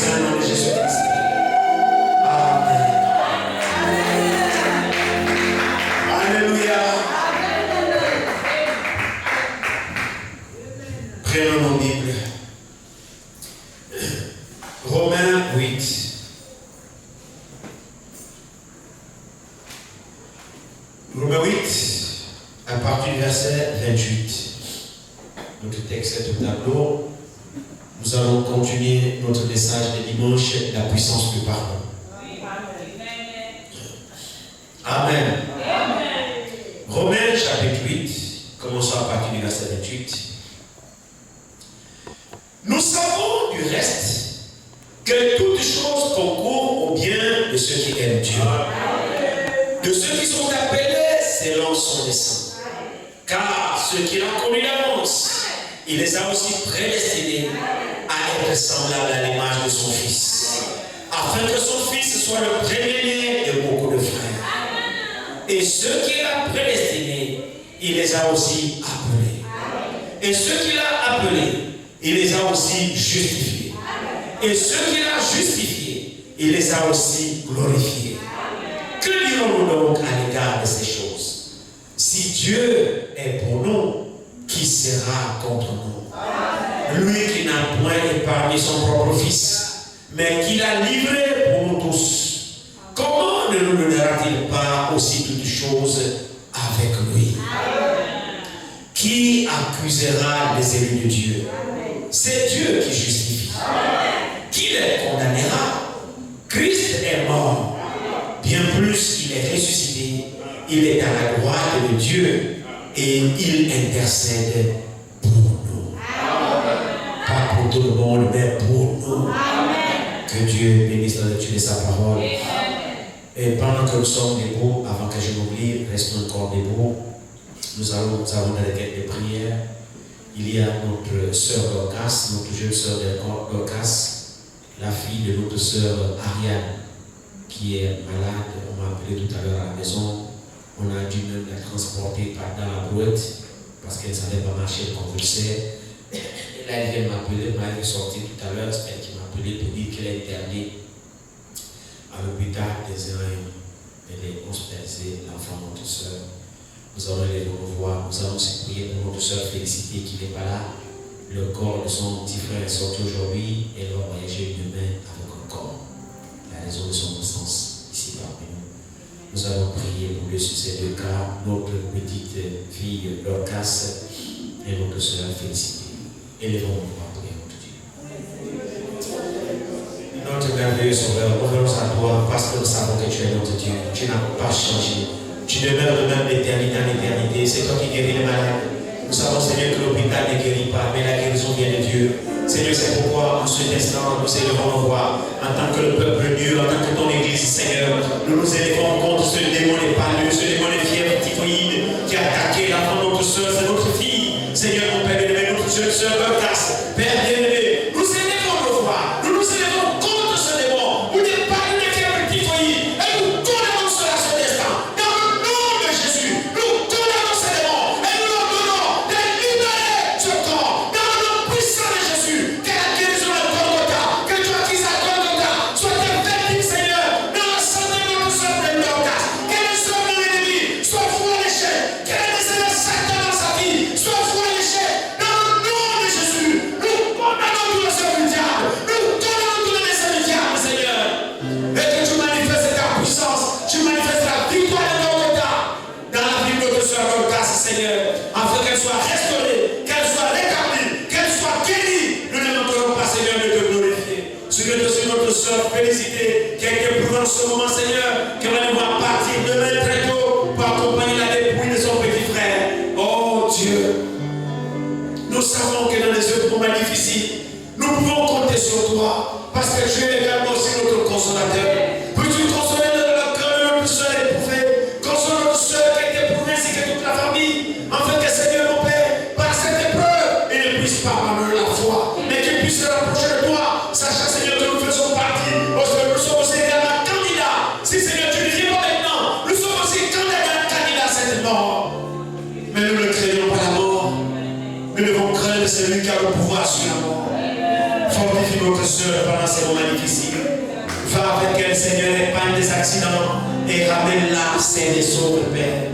saint nom de Jésus-Christ. Amen. Alléluia. Prenons nos Bibles. Romains 8. Romains 8, à partir du verset 28. Notre texte est au tableau. Nous allons continuer notre message de dimanche, la puissance du pardon. Amen. Romains chapitre 8, commençons à partir du verset 28. Nous savons du reste que toutes choses concourent au bien de ceux qui aiment Dieu, de ceux qui sont appelés selon son dessein. Car ceux qu'il a connus d'avance, il les a aussi prédestinés à être semblables à l'image de son Fils, afin que son Fils soit le premier-né de beaucoup de frères. Et ceux qu'il a prédestinés, il les a aussi appelés. Et ceux qu'il a appelés, il les a aussi justifiés. Et ceux qu'il a justifiés, il les a aussi glorifiés. Que dirons-nous donc à l'égard de ces choses? Si Dieu est pour nous, qui sera contre nous? Lui qui n'a point épargné son propre Fils, mais qui l'a livré pour nous tous, comment ne nous donnera-t-il pas aussi toutes choses avec lui? Qui accusera les élus de Dieu? C'est Dieu qui justifie. Qui les condamnera? Christ est mort. Bien plus, il est ressuscité. Il est à la droite de Dieu et il intercède pour nous. Pas pour tout le monde, mais pour nous. Que Dieu bénisse la lecture de sa parole. Et pendant que nous sommes debout, avant que je m'oublie, restons encore debout. Nous avons des requêtes de prière. Il y a notre sœur Dorcas, notre jeune sœur Dorcas, la fille de notre sœur Ariane, qui est malade. On m'a appelé tout à l'heure à la maison. On a dû même la transporter dans la brouette parce qu'elle ne savait pas marcher comme vous le savez. Et là, elle vient m'appeler, elle est sortie tout à l'heure, c'est elle qui m'a appelé pour dire qu'elle est internée à l'hôpital des Iraniens. Elle est hospitalisée, l'enfant de notre soeur. Nous allons les revoir, nous allons se prier pour notre soeur Félicité qui n'est pas là. Le corps de son petit frère est sorti aujourd'hui et elle va voyager demain avec un corps. La raison de son absence ici parmi nous. Nous allons prier pour le succès de cas, notre petite fille Dorcas et notre soeur Félicité. Élevons-nous à prier notre Dieu. Notre merveilleux Sauveur, revenons à toi parce que nous savons que tu es notre Dieu. Tu n'as pas changé. Tu demeures de même d'éternité en éternité. C'est toi qui guéris les malades. Nous savons, Seigneur, que l'hôpital ne guérit pas, mais la guérison vient de Dieu. Seigneur, c'est pourquoi en cet instant, nous élevons nos voix en tant que le peuple Dieu, en tant que ton Église, Seigneur. Nous nous élevons contre ce démon épanoui, ce démon de fièvre typhoïde qui a attaqué l'enfant de notre soeur, c'est notre fille. Seigneur, mon Père bien-aimé, notre jeune soeur Dorcas, Père bien-aimé, nous élevons nos voix, nous nous élevons contre ce démon. Nous n'épargnons les fièvres typhoïdes et nous condamnons cela ce destin. Dans le nom de Jésus, nous condamnons ce démon et nous leur donnons de libérer ce corps. Dans le nom puissant de Jésus, que la guérison de Golgotha, que toi qui es à Golgotha, soit effective, Seigneur, dans la santé de notre soeur de Dorcas. Que le sort de l'ennemi soit fou à l'échec, que les desseins de Satan dans sa vie soit fou à l'échec. Dans le nom de Jésus, nous condamnons tout le sort du diable, nous condamnons tout le dessein du diable, Seigneur. Et que tu manifestes ta puissance, tu manifestes la victoire de Golgotha dans la vie de notre soeur Dorcas, Seigneur, afin qu'elle soit restaurée, qu'elle soit rétablie, qu'elle soit guérie. Nous ne manquerons pas, Seigneur, de te glorifier. Sur notre soeur Félicité, qui a été éprouvée en ce moment, Seigneur, qu'elle va devoir partir demain très tôt pour accompagner la dépouille de son petit frère. Oh Dieu, nous savons que dans les moments difficiles, nous pouvons compter sur toi, parce que tu es également aussi notre consolateur. Peux-tu consoler le cœur de notre soeur éprouvée, consoler notre soeur qui a été éprouvée ainsi que toute la famille, afin que Seigneur mon Père, par cette épreuve, il ne puisse pas malheurer la foi, mais qu'il puisse se rapprocher de toi, sachant Seigneur que nous faisons partie, parce que nous sommes aussi également candidats. Si Seigneur tu ne viens pas maintenant, nous sommes aussi candidats à cette mort. Mais nous ne craignons pas la mort. Nous devons craindre celui qui a le pouvoir sur la mort. Fortifie notre soeur pendant ces moments difficiles. Va avec elle, Seigneur, épargne des accidents et ramène-la saine et sauve, Père.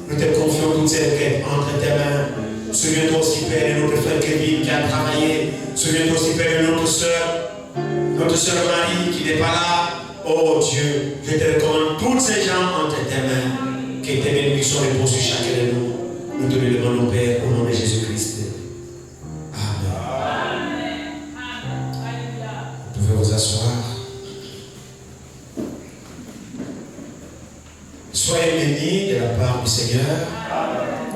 Nous te confions toutes ces requêtes entre tes mains. Souviens-toi aussi, Père, de notre frère Kevin qui a travaillé. Souviens-toi aussi, Père, de notre soeur Marie qui n'est pas là. Oh Dieu, je te recommande tous ces gens entre tes mains. Que tes bénédictions reposent sur chacun de nous. Nous te le demandons, Père, au nom de Jésus-Christ. Amen. Vous pouvez vous asseoir. Soyez bénis de la part du Seigneur. Amen.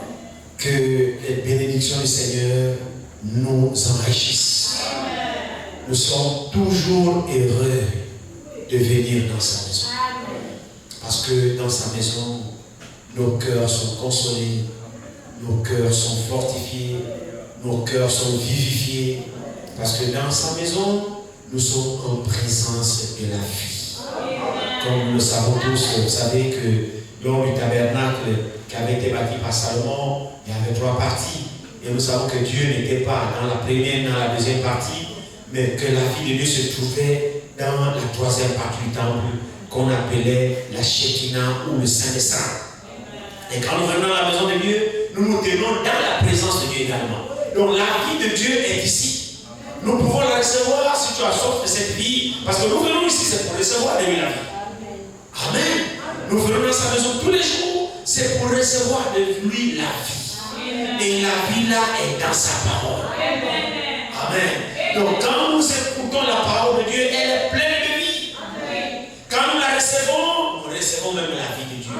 Que les bénédictions du Seigneur nous enrichissent. Amen. Nous sommes toujours heureux de venir dans sa maison. Amen. Parce que dans sa maison, nos cœurs sont consolés, nos cœurs sont fortifiés, nos cœurs sont vivifiés. Parce que dans sa maison, nous sommes en présence de la vie. Comme nous le savons tous, vous savez que lors du tabernacle qui avait été bâti par Salomon, il y avait 3 parties. Et nous savons que Dieu n'était pas dans la première, dans la deuxième partie, mais que la vie de Dieu se trouvait dans la 3e partie du temple, qu'on appelait la Shekinah ou le Saint des Saints. Et quand nous venons à la maison de Dieu, nous nous tenons dans la présence de Dieu également. Donc la vie de Dieu est ici. Nous pouvons la recevoir si tu as soif de cette vie, parce que nous venons ici, c'est pour recevoir de lui la vie. Amen. Nous venons dans sa maison tous les jours, c'est pour recevoir de lui la vie. Et la vie là est dans sa parole. Amen. Donc quand nous écoutons la parole de Dieu, elle est pleine de vie. Quand nous la recevons, nous recevons même la vie de Dieu.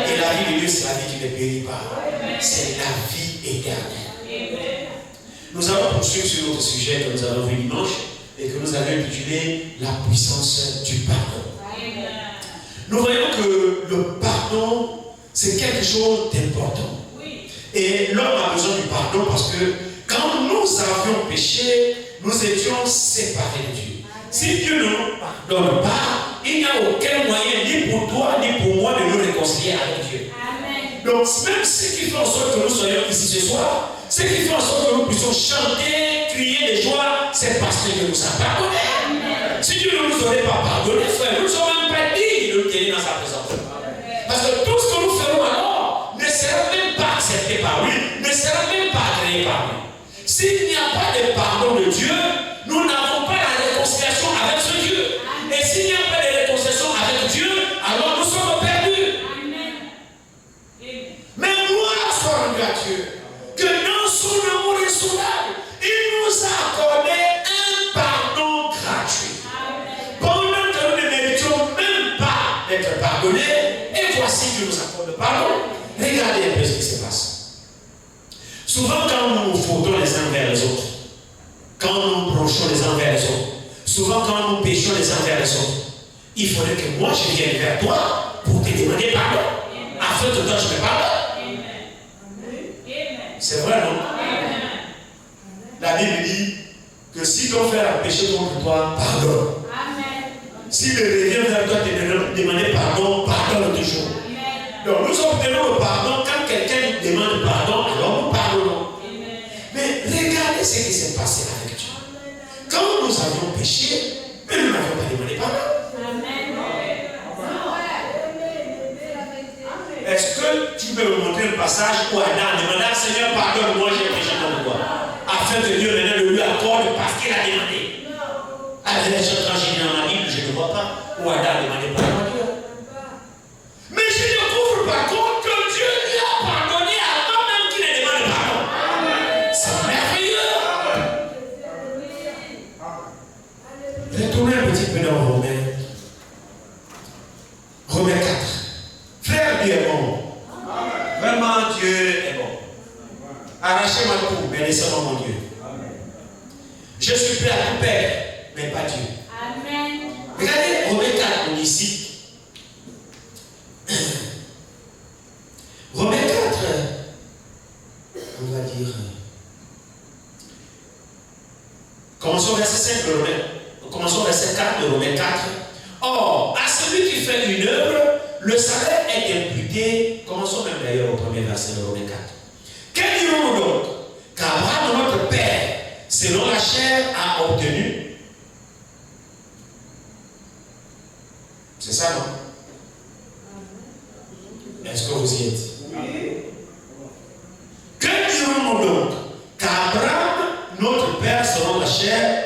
Et la vie de Dieu, c'est la vie qui ne périt pas. C'est la vie éternelle. Nous allons poursuivre sur notre sujet que nous avons vu dimanche et que nous avons intitulé la puissance du pardon. Nous voyons que le pardon, c'est quelque chose d'important. Et l'homme a besoin du pardon parce que quand nous avions péché, nous étions séparés de Dieu. Si Dieu ne nous pardonne pas, il n'y a aucun moyen, ni pour toi, ni pour moi, de nous réconcilier avec Dieu. Amen. Donc, même ce qui fait en sorte que nous soyons ici ce soir, ce qui fait en sorte que nous puissions chanter, crier de joie, c'est parce que Dieu nous a pardonné. Amen. Si Dieu ne nous aurait pas pardonné, frère, nous ne sommes même pas dignes de nous tenir dans sa présence. Parce que tout ce que nous ferons alors ne sera même pas accepté par lui, ne sera même pas agréé par lui. S'il n'y a pas de pardon de Dieu, nous n'avons pas la réconciliation avec ce Dieu. Et s'il n'y a pas de réconciliation avec Dieu, alors nous sommes perdus. Amen. Mais gloire soit rendue à Dieu, que dans son amour insondable, il nous a accordé un pardon gratuit. Amen. Pendant que nous ne méritions même pas d'être pardonnés, et voici Dieu nous accorde le pardon. Regardez un peu ce qui se passe. Souvent quand nous nous fautons les uns vers les autres, quand nous brochons les uns vers les autres, souvent quand nous péchons les uns vers les autres, il faudrait que moi je vienne vers toi pour te demander pardon, afin que toi je me pardonne. C'est vrai, non? La Bible dit que si ton frère a péché contre toi, pardonne. S'il revient vers toi te demander pardon, pardonne toujours. Donc nous obtenons le pardon quand quelqu'un nous demande pardon, alors nous pardonnons. Mais regardez ce qui s'est passé avec Dieu. Quand nous avions péché, mais nous n'avions pas demandé pardon. Est-ce que tu peux me montrer le passage où Adam demanda, Seigneur, pardonne-moi, j'ai péché contre toi, afin que Dieu maintenant le lui accorde parce qu'il a demandé. À la version quand j'ai dans ma Bible, je ne vois pas où Adam demandait pardon à Dieu. Mais je découvre par contre que Dieu lui a pardonné avant même qu'il ne demande pardon. C'est merveilleux. Retournez un petit peu dans Romains. Romains 4. Frère, Dieu est bon. Vraiment, Dieu est bon. Arrachez ma coupe, mais laissez-moi mon Dieu. Je suis prêt à tout perdre, mais pas Dieu. Amen. Regardez Romains 4, on dit ici. Romains 4, on va dire. Commençons verset 5 de Romains. Commençons verset 4 de Romains 4. Or, à celui qui fait une œuvre, le salaire est imputé. Commençons même d'ailleurs au premier verset de Romains 4. Que dirons-nous donc? Qu'Abraham, notre père, selon la chair, a obtenu. C'est ça, non? Est-ce que vous y êtes? Que dirons-nous donc? Qu'Abraham, notre père selon la chair,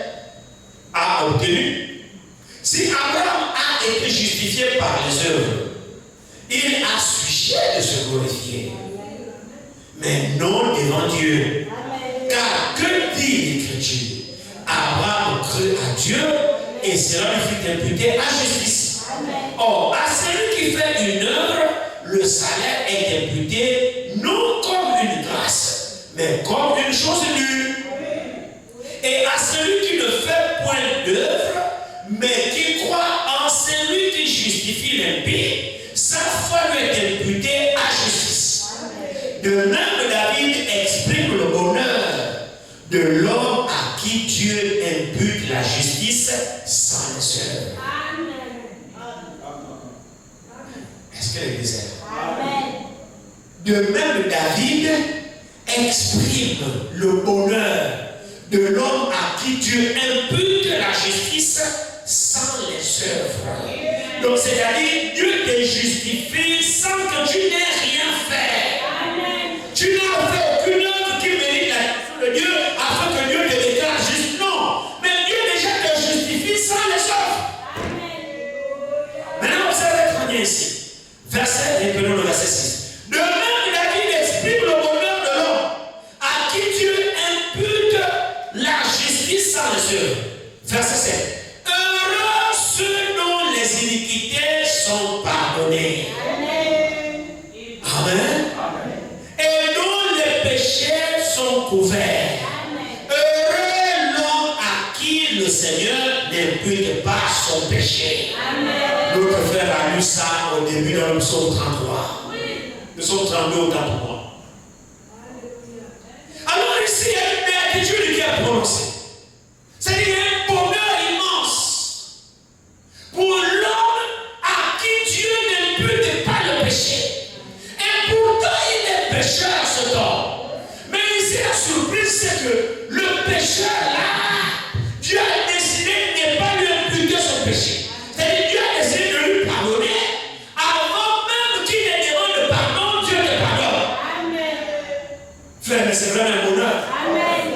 a obtenu? Si Abraham a été justifié par les œuvres, il a sujet de se glorifier, mais non devant Dieu. Car que dit l'Écriture? Abraham crut à Dieu et cela lui fut imputé à justice. Or, à celui qui fait une œuvre, le salaire est imputé non comme une grâce, mais comme une chose nue. Et à celui qui ne fait point d'œuvre, mais qui croit en celui qui justifie l'impie, sa foi lui est imputée à justice. De même, David exprime le bonheur de l'homme à qui Dieu impute la justice sans les œuvres. Est-ce que l'Église est là? De même, David exprime le bonheur de l'homme à qui Dieu impute la justice sans les œuvres. Donc, c'est-à-dire, Dieu te justifie sans que tu n'aies rien fait. Tu n'as fait aucune œuvre qui mérite la de Dieu afin que Dieu te déclare juste. Non. Mais Dieu déjà te justifie sans les œuvres. Maintenant, observez très bien ici. Reprenons le verset 6. De même, David exprime le bonheur de l'homme à qui Dieu impute la justice sans les œuvres. Verset 7. Heureux ceux dont les iniquités sont pardonnées. Amen. Et dont les péchés sont couverts. Heureux l'homme à qui le Seigneur n'impute pas son péché. Notre frère a lu ça au début dans le psaume 33. Le psaume 32 autant pour moi. Alors ici, il y a une béatitude qui est prononcée. C'est-à-dire un bonheur immense pour l'homme à qui Dieu n'impute pas le péché. Et pourtant, il est pécheur, cet homme. Mais ici, la surprise, c'est que le pécheur là, Dieu a décidé de ne pas lui imputer son péché. C'est-à-dire Dieu a décidé de lui pardonner avant même qu'il ne demande pardon, Dieu te pardonne. Amen. Frère, mais c'est vraiment un bonheur. Amen.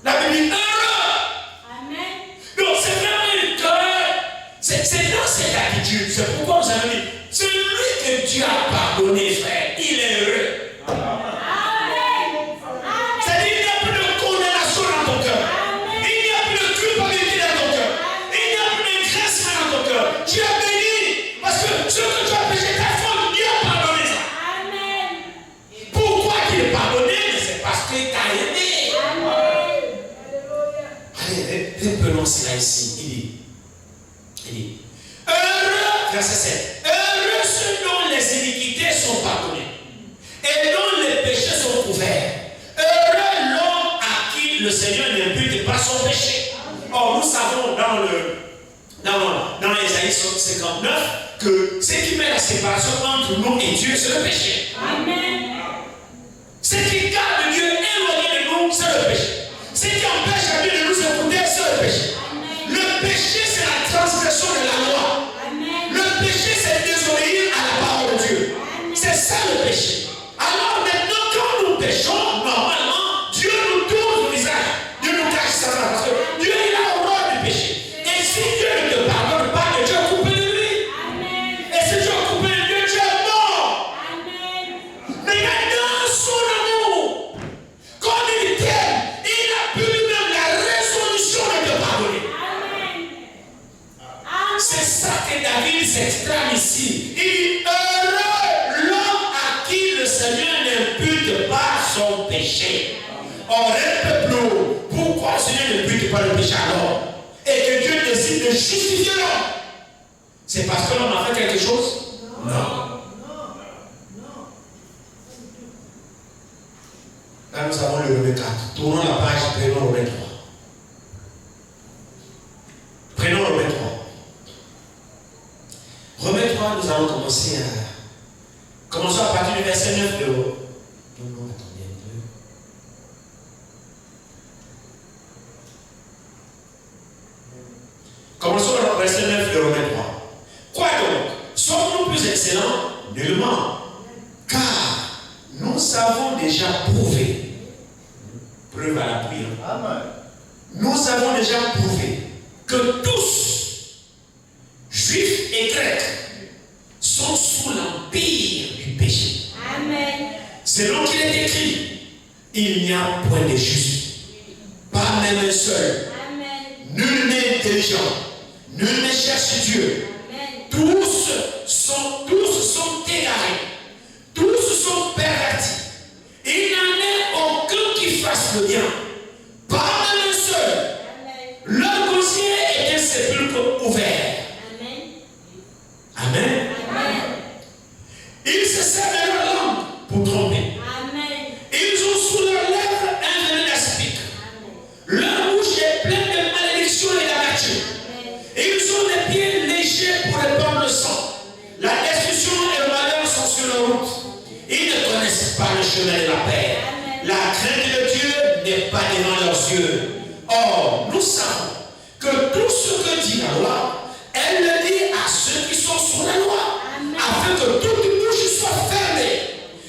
La Bible dit heureux. Amen. Donc c'est vraiment une cœur. C'est dans cette attitude. C'est pourquoi vous avez dit, celui que Dieu a pardonné, frère, il est heureux. C'est-à-dire il n'y a plus de condamnation dans ton cœur. Il n'y a plus de culpabilité dans ton cœur. Il n'y a plus de graissement dans ton cœur. Tu es béni parce que ce que tu as péché, ta faute, Dieu a pardonné ça. Amen. Pourquoi il est pardonné? C'est parce qu'il t'a aimé. Allez, reprenons cela ici. Il dit, heureux, verset 7, heureux ceux dont les iniquités sont pardonnées et dont les péchés sont couverts. Heureux l'homme à qui le Seigneur n'impute pas son péché. Or, nous savons dans Ésaïe 59 que ce qui met la séparation entre nous et Dieu, c'est le péché. Amen. Ce qui garde Dieu éloigné de nous, c'est le péché. Ce qui empêche à Dieu de nous écouter, c'est le péché. Amen. Le péché, c'est la transgression de la loi. Amen. Le péché, c'est désobéir à la parole de Dieu. Amen. C'est ça le péché. Alors maintenant, quand nous péchons, normalement, Dieu nous tourne le visage. Dieu nous cache sa main. Parce que Dieu, il a horreur du péché. Et si Dieu ne te pardonne pas, Dieu est coupé de lui. Amen. Et si tu es coupé de Dieu, tu es mort. Amen. Mais dans son amour, comme il t'aime, il a pu lui-même la résolution de te pardonner. Amen. C'est ça que David s'exclame ici. Il dit heureux l'homme à qui le Seigneur n'impute pas son péché. Or, un peuple, pourquoi le Seigneur n'impute pas le péché alors? Et que Dieu décide de justifier l'homme. C'est parce que l'homme a fait quelque chose? Non. Là, nous avons le Romain 4. Tournons la page, prenons Romain 3. Prenons Romain 3. Romain 3, nous allons commencer à... Commençons à partir du verset 9 de... Non, attendez un peu. Commençons au verset 9 de Romain 3. déjà prouvé que tous, juifs et grecs, sont sous l'empire du péché. Amen. Selon qu'il est écrit, il n'y a point de juste, pas même un seul. Amen. Nul n'est intelligent, nul ne cherche Dieu. Amen. Tous sont égarés, tous sont pervertis. Il n'en est aucun qui fasse le bien, pas même un seul. Amen. Leur gosier est un sépulcre ouvert. Amen. Amen. Amen. Ils se servent de leur langue pour tromper. Amen. Ils ont sous leurs lèvres un venin aspic. Leur bouche est pleine de malédiction et d'amertume. Ils ont des pieds légers pour répandre le sang. La destruction et le malheur sont sur leur route. Ils ne connaissent pas le chemin de la paix. La crainte de Dieu n'est pas devant leurs yeux. Or, nous savons que tout ce que dit la loi, elle le dit à ceux qui sont sous la loi, afin que toute bouche soit fermée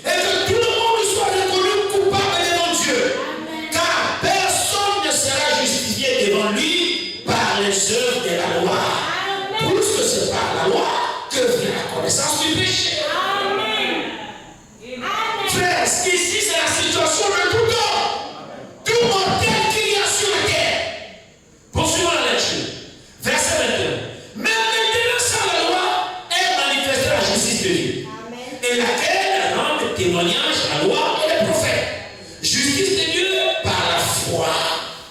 et que tout le monde soit reconnu coupable devant Dieu. Car personne ne sera justifié devant lui par les œuvres de la loi. Puisque c'est par la loi que vient la connaissance du péché. Frères, ici c'est la situation de tout homme, tout mortel qu'il y a sur la terre. Poursuivons la lecture. Verset 22. Mais maintenant sans la loi, elle manifestera la justice de Dieu. Et laquelle rend témoignage à la loi et les prophètes. Justice de Dieu par la foi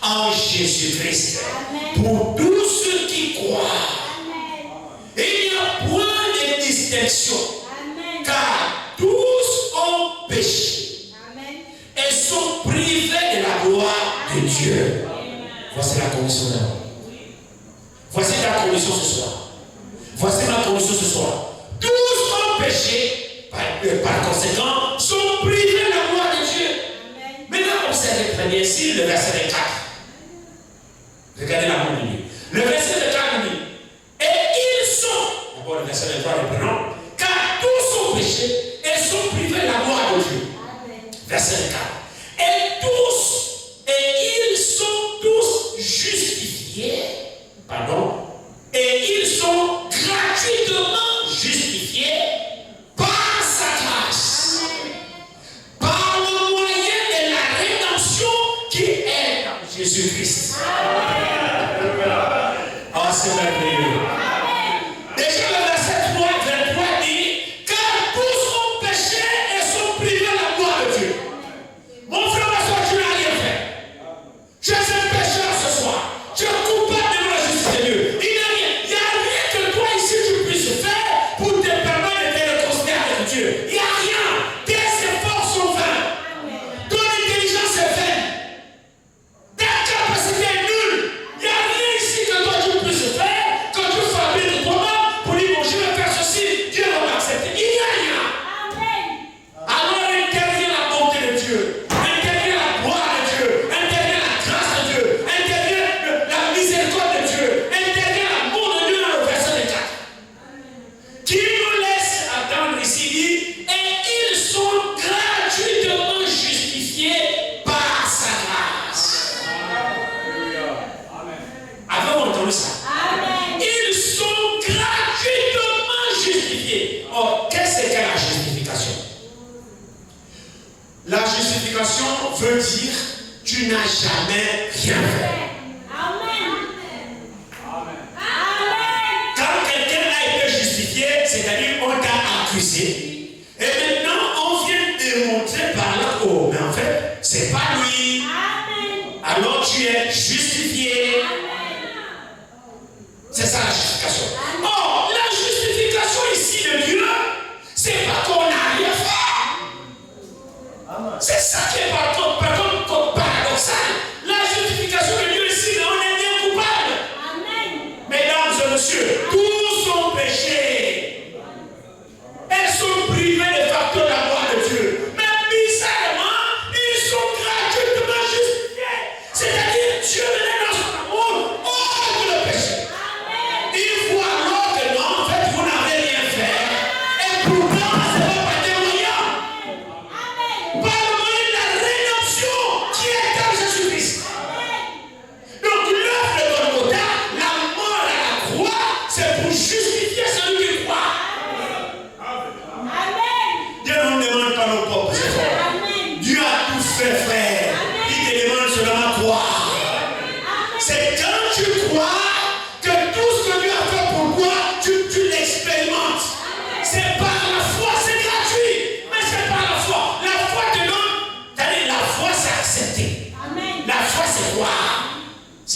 en Jésus-Christ. Pour tous ceux qui croient. Il n'y a point de distinction. Car tous ont péché. Et sont privés de la gloire de Dieu. Voici la commission de l'homme. Voici ta commission ce soir. Voici ma commission ce soir. Tous ont péché, par conséquent, sont privés de la gloire de Dieu. Maintenant, observez très bien ici le verset 24. Regardez la main de Dieu. Le verset 24 dit, et ils sont, d'abord le verset 23, reprenons, car tous ont péché et sont privés de la gloire de Dieu. Verset 24. Et ils sont tous justifiés, et ils sont gratuitement justifiés par sa grâce, par le moyen de la rédemption qui est dans Jésus-Christ. Oh, c'est merveilleux. Déjà le verset 23 dit, car tous ont péché et sont privés de la gloire de Dieu. Mon frère, ma soeur, tu n'as rien fait. Tu es un pécheur ce soir. Tu es coupable devant la justice de Dieu. Il n'y a rien que toi ici tu puisses faire pour te permettre de te réconcilier avec Dieu. Il n'y a rien. Tes efforts sont vains. Ton intelligence est vaine. Ta capacité est nulle. Il n'y a rien ici que toi tu puisses faire, que tu fabriques toi-même pour dire bon, je vais faire ceci, Dieu va m'accepter. Il n'y a rien. Alors intervient la bonté de Dieu. Intervient la gloire de Dieu. Intervient la grâce de Dieu. Intervient la miséricorde de Dieu. Intervient l'amour de Dieu dans le verset 4. Qui nous laisse attendre ici dit, et ils sont gratuitement justifiés par sa grâce. Avez-vous entendu ça? Ils sont gratuitement justifiés. Or, qu'est-ce que la justification? La justification veut dire tu n'as jamais rien fait. Quand quelqu'un a été justifié, c'est-à-dire on t'a accusé, et maintenant on vient démontrer par là, oh, mais en fait, c'est pas lui. Alors tu es justifié. C'est ça la justification. Or, la justification ici de Dieu, c'est pas qu'on n'a rien fait. C'est ça qui est par contre paradoxal. La justification de Dieu ici, on est bien coupable. Mesdames et messieurs, tous ont péché. Elles sont privées de facto de la gloire de Dieu. Mais bizarrement, ils sont gratuitement justifiés. C'est-à-dire Dieu dans son amour ôte le péché. Il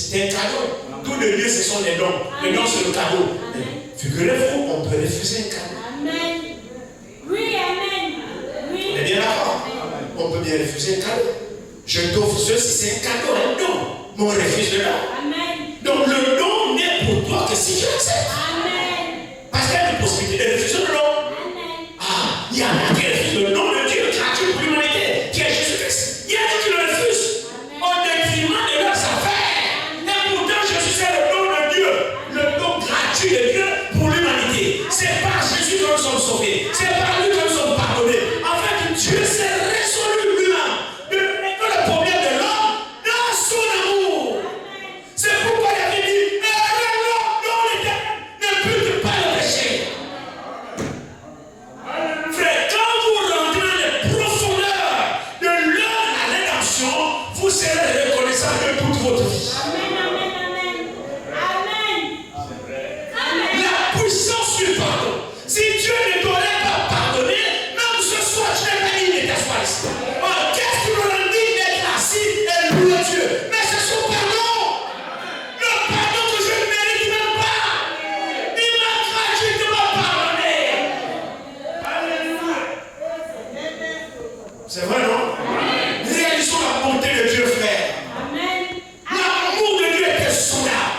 C'était un cadeau. Tous les lieux, ce sont les dons. Les dons, c'est le cadeau. Figurez-vous, on peut refuser un cadeau. Amen. Oui, amen. Oui. On est bien d'accord. On peut bien refuser un cadeau. Je t'offre ceci, c'est un cadeau, un don. Mais on refuse le don. Amen. Donc le don n'est pour toi que si tu acceptes. Amen. Parce qu'il y a une possibilité de refuser le don. Amen. Ah, il y en a qui refusent le don de Dieu gratuit pour l'humanité, qui est Jésus-Christ. Il y a qui le refusent au détriment de leurs affaires. Et pourtant, Jésus, c'est le don de Dieu, le don gratuit de Dieu pour l'humanité. C'est par Jésus que nous sommes sauvés. C'est par lui que nous sommes pardonnés. En fait, Dieu s'est résolu lui-même de régler le problème de l'homme dans son amour. C'est pourquoi il avait dit, l'homme dont l'Éternel ne pute pas le péché. Frère, quand vous rentrez dans les profondeurs de l'œuvre de la rédemption, vous serez reconnaissant de toute votre vie. Amen, amen, amen. Amen. Amen. La puissance du pardon. Si Dieu ne t'aurait pas pardonné, même ce soir, tu n'es pas digne de t'asseoir ici. Oh, qu'est-ce que nous avons dit d'être assis et louer Dieu? Mais c'est son pardon. Le pardon que je ne mérite même pas. Il m'a gratuitement pardonné. C'est vrai, non? Réalisons la bonté de Dieu, frère. Amen. L'amour de Dieu est insondable.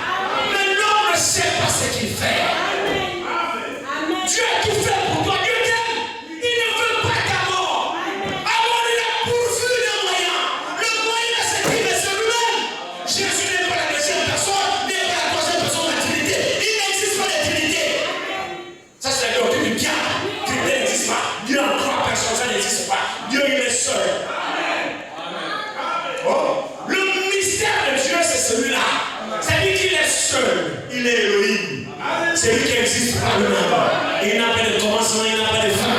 Mais l'homme ne sait pas ce qu'il fait. Amen. Amen. Dieu a tout fait pour toi. Dieu t'aime. Il ne veut pas ta mort. Alors il a pourvu le moyen. Le moyen, c'est qui? C'est lui-même. Jésus n'est pas la deuxième personne, n'est pas la troisième personne de la Trinité. Il n'existe pas la Trinité. Ça, c'est la doctrine du diable. Trinité n'existe pas. Dieu en trois personnes, ça n'existe pas. Dieu, il est seul. Oh. Le mystère de Dieu, c'est celui-là. C'est-à-dire qu'il est seul. Il est Elohim. C'est lui qui existe par lui-même. Il n'a pas de commencement, il n'a pas de fin.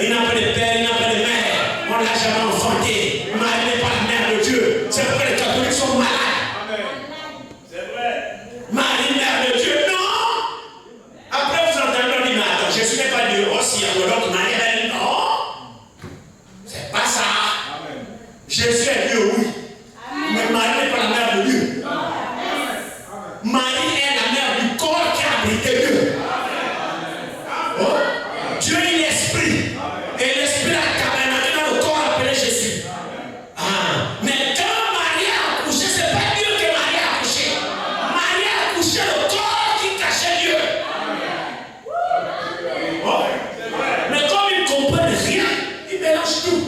Il n'a pas de père, il n'a pas de mère. On ne l'a jamais enfanté. Marie n'est pas la mère de Dieu. C'est pourquoi les catholiques sont malades. C'est vrai. Marie, mère de Dieu, non. Après, vous entendez, on dit, mais attends, Jésus n'est pas Dieu. Oh, si, alors, Marie, elle dit, non. C'est pas ça. Jésus est Dieu, oui. Mais Marie n'est pas la mère de Dieu. Marie est la mère du corps qui a abrité Dieu. Oh. Dieu est l'esprit. Et l'esprit a tabernaculé dans le corps appelé Jésus. Ah. Mais quand Marie a accouché, ce n'est pas Dieu que Marie a accouché. Marie a accouché le corps qui cachait Dieu. Oh. Mais comme ils ne comprennent rien, ils mélangent tout.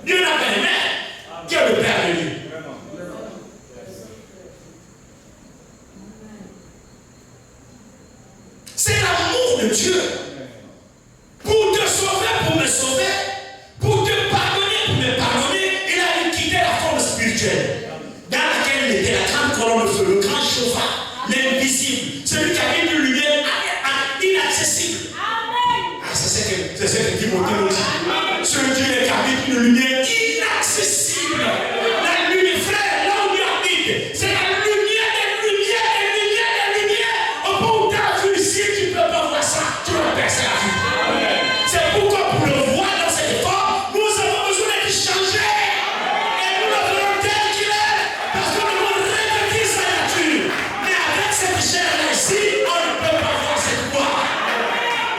Dieu n'a pas de mère. Dieu est le Père de Dieu. C'est l'amour de Dieu. Pour te sauver, pour me sauver, pour te pardonner, pour me pardonner, il a quitté la forme spirituelle dans laquelle il était, la grande colonne de feu, le grand chauffard, l'invisible, celui qui avait une lumière inaccessible. Ah, c'est ce que Timothée nous dit. Celui qui habite une lumière inaccessible. La lumière, frère, là où Dieu habite, c'est la lumière des lumières, des lumières, des lumières. Au point où tu as vu ici, tu ne peux pas voir ça, tu vas percer la vue. C'est pourquoi pour le voir dans cette forme, nous avons besoin d'être changés. Et nous le voulons tel qu'il est. Parce que nous voulons revêtir sa nature. Mais avec cette chair-là ici, on ne peut pas voir cette gloire.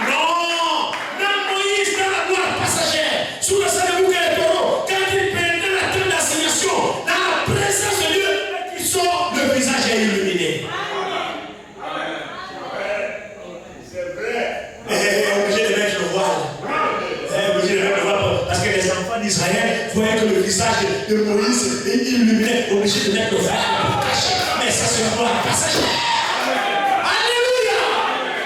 Non. Même Moïse dans la gloire passagère, sous le sang de bouc et le taureau, quand il pénètre la tente d'assignation, dans la présence de Dieu, il sort, le visage est illuminé. C'est vrai. Obligé de mettre le voile. Obligé de mettre le voile. Parce que les enfants d'Israël voyaient que le visage de Moïse est illuminé. Obligé de mettre le voile pour cacher. Mais ça, c'est une gloire passagère. Alléluia.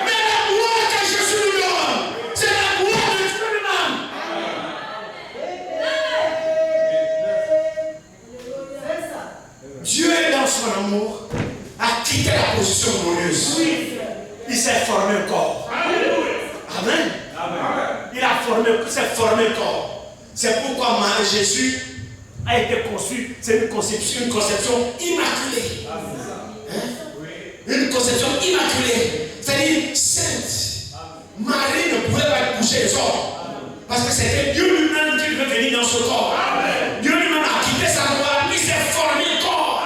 Mais la gloire que Jésus nous donne, c'est la gloire de Dieu lui-même. Dieu, dans son amour, a quitté la position glorieuse. Il s'est formé un corps. Amen. Il s'est formé un corps. C'est pourquoi Jésus a été conçu. C'est une conception immaculée. Hein? Une conception immaculée. C'est-à-dire sainte. Marie ne pouvait pas toucher les hommes. Parce que c'était Dieu lui-même qui devait venir dans ce corps. Dieu lui-même a quitté sa gloire. Il s'est formé un corps.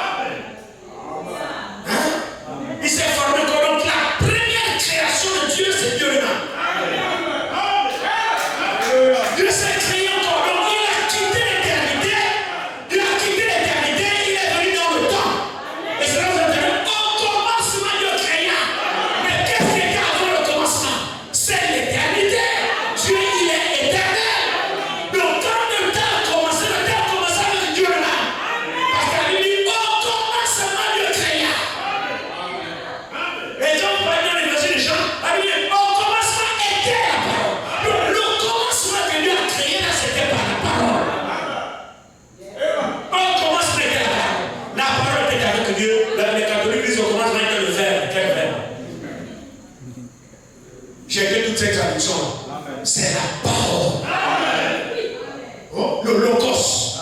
toutes ces traductions. C'est la parole. Oh, le logos.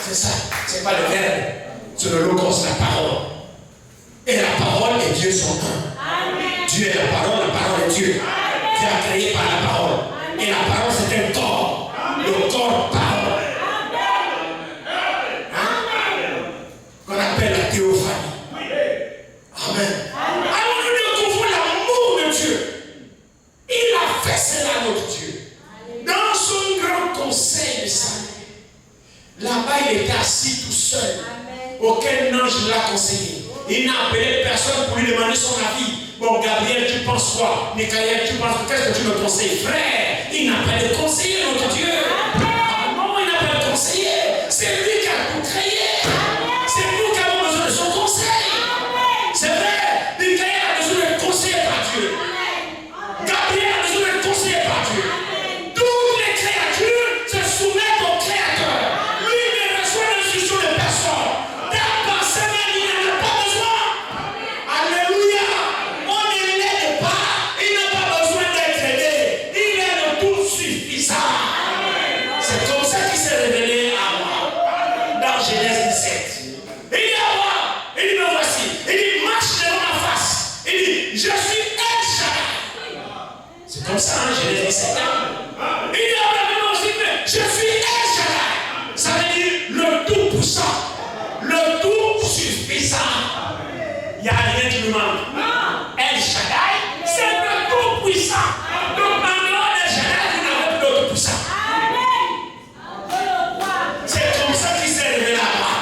C'est ça. C'est pas le verbe. C'est le logos, la parole. Et la parole et Dieu sont un. Dieu est la parole est Dieu. Dieu a créé par la parole. Et la parole c'est un corps. Le corps parle. Qu'on appelle la théophanie. Amen. Alors nous découvrons l'amour de Dieu. Il a fait cela, notre Dieu. Dans son grand conseil de salut. Là-bas, il était assis tout seul. Aucun ange l'a conseillé. Il n'a appelé personne pour lui demander son avis. Bon, Gabriel, tu penses quoi? Michael, tu penses quoi? Qu'est-ce que tu me conseilles? Frère, il n'a pas de conseiller, notre Dieu. Non, il n'a pas de conseiller. C'est lui qui a tout créé. C'est nous qui avons besoin de son conseil. C'est vrai, Michael a besoin d'être conseillé par Dieu. Gabriel a besoin d'être conseillé par Dieu. Toutes les créatures se soumettent au Créateur. Lui ne reçoit l'instruction de personne. Dans pensée même, il n'en a pas besoin. Alléluia. On ne l'aide pas. Il n'a pas besoin d'être aidé. Il est le tout suffisant. C'est comme ça qu'il s'est révélé à moi. Dans Genèse 17. Il dit à moi, il dit me voici. Il dit marche devant ma face. Il dit je suis El Shaddai. C'est comme ça, hein, Genèse 17. Il dit à moi aussi, je suis El Shaddai. Ça veut dire le tout puissant, le tout suffisant. Il n'y a rien qui nous manque. El Shaddai, c'est le tout puissant. Donc maintenant, El Shaddai, vous n'avez plus d'autre puissant. C'est comme ça qu'il s'est révélé là-bas.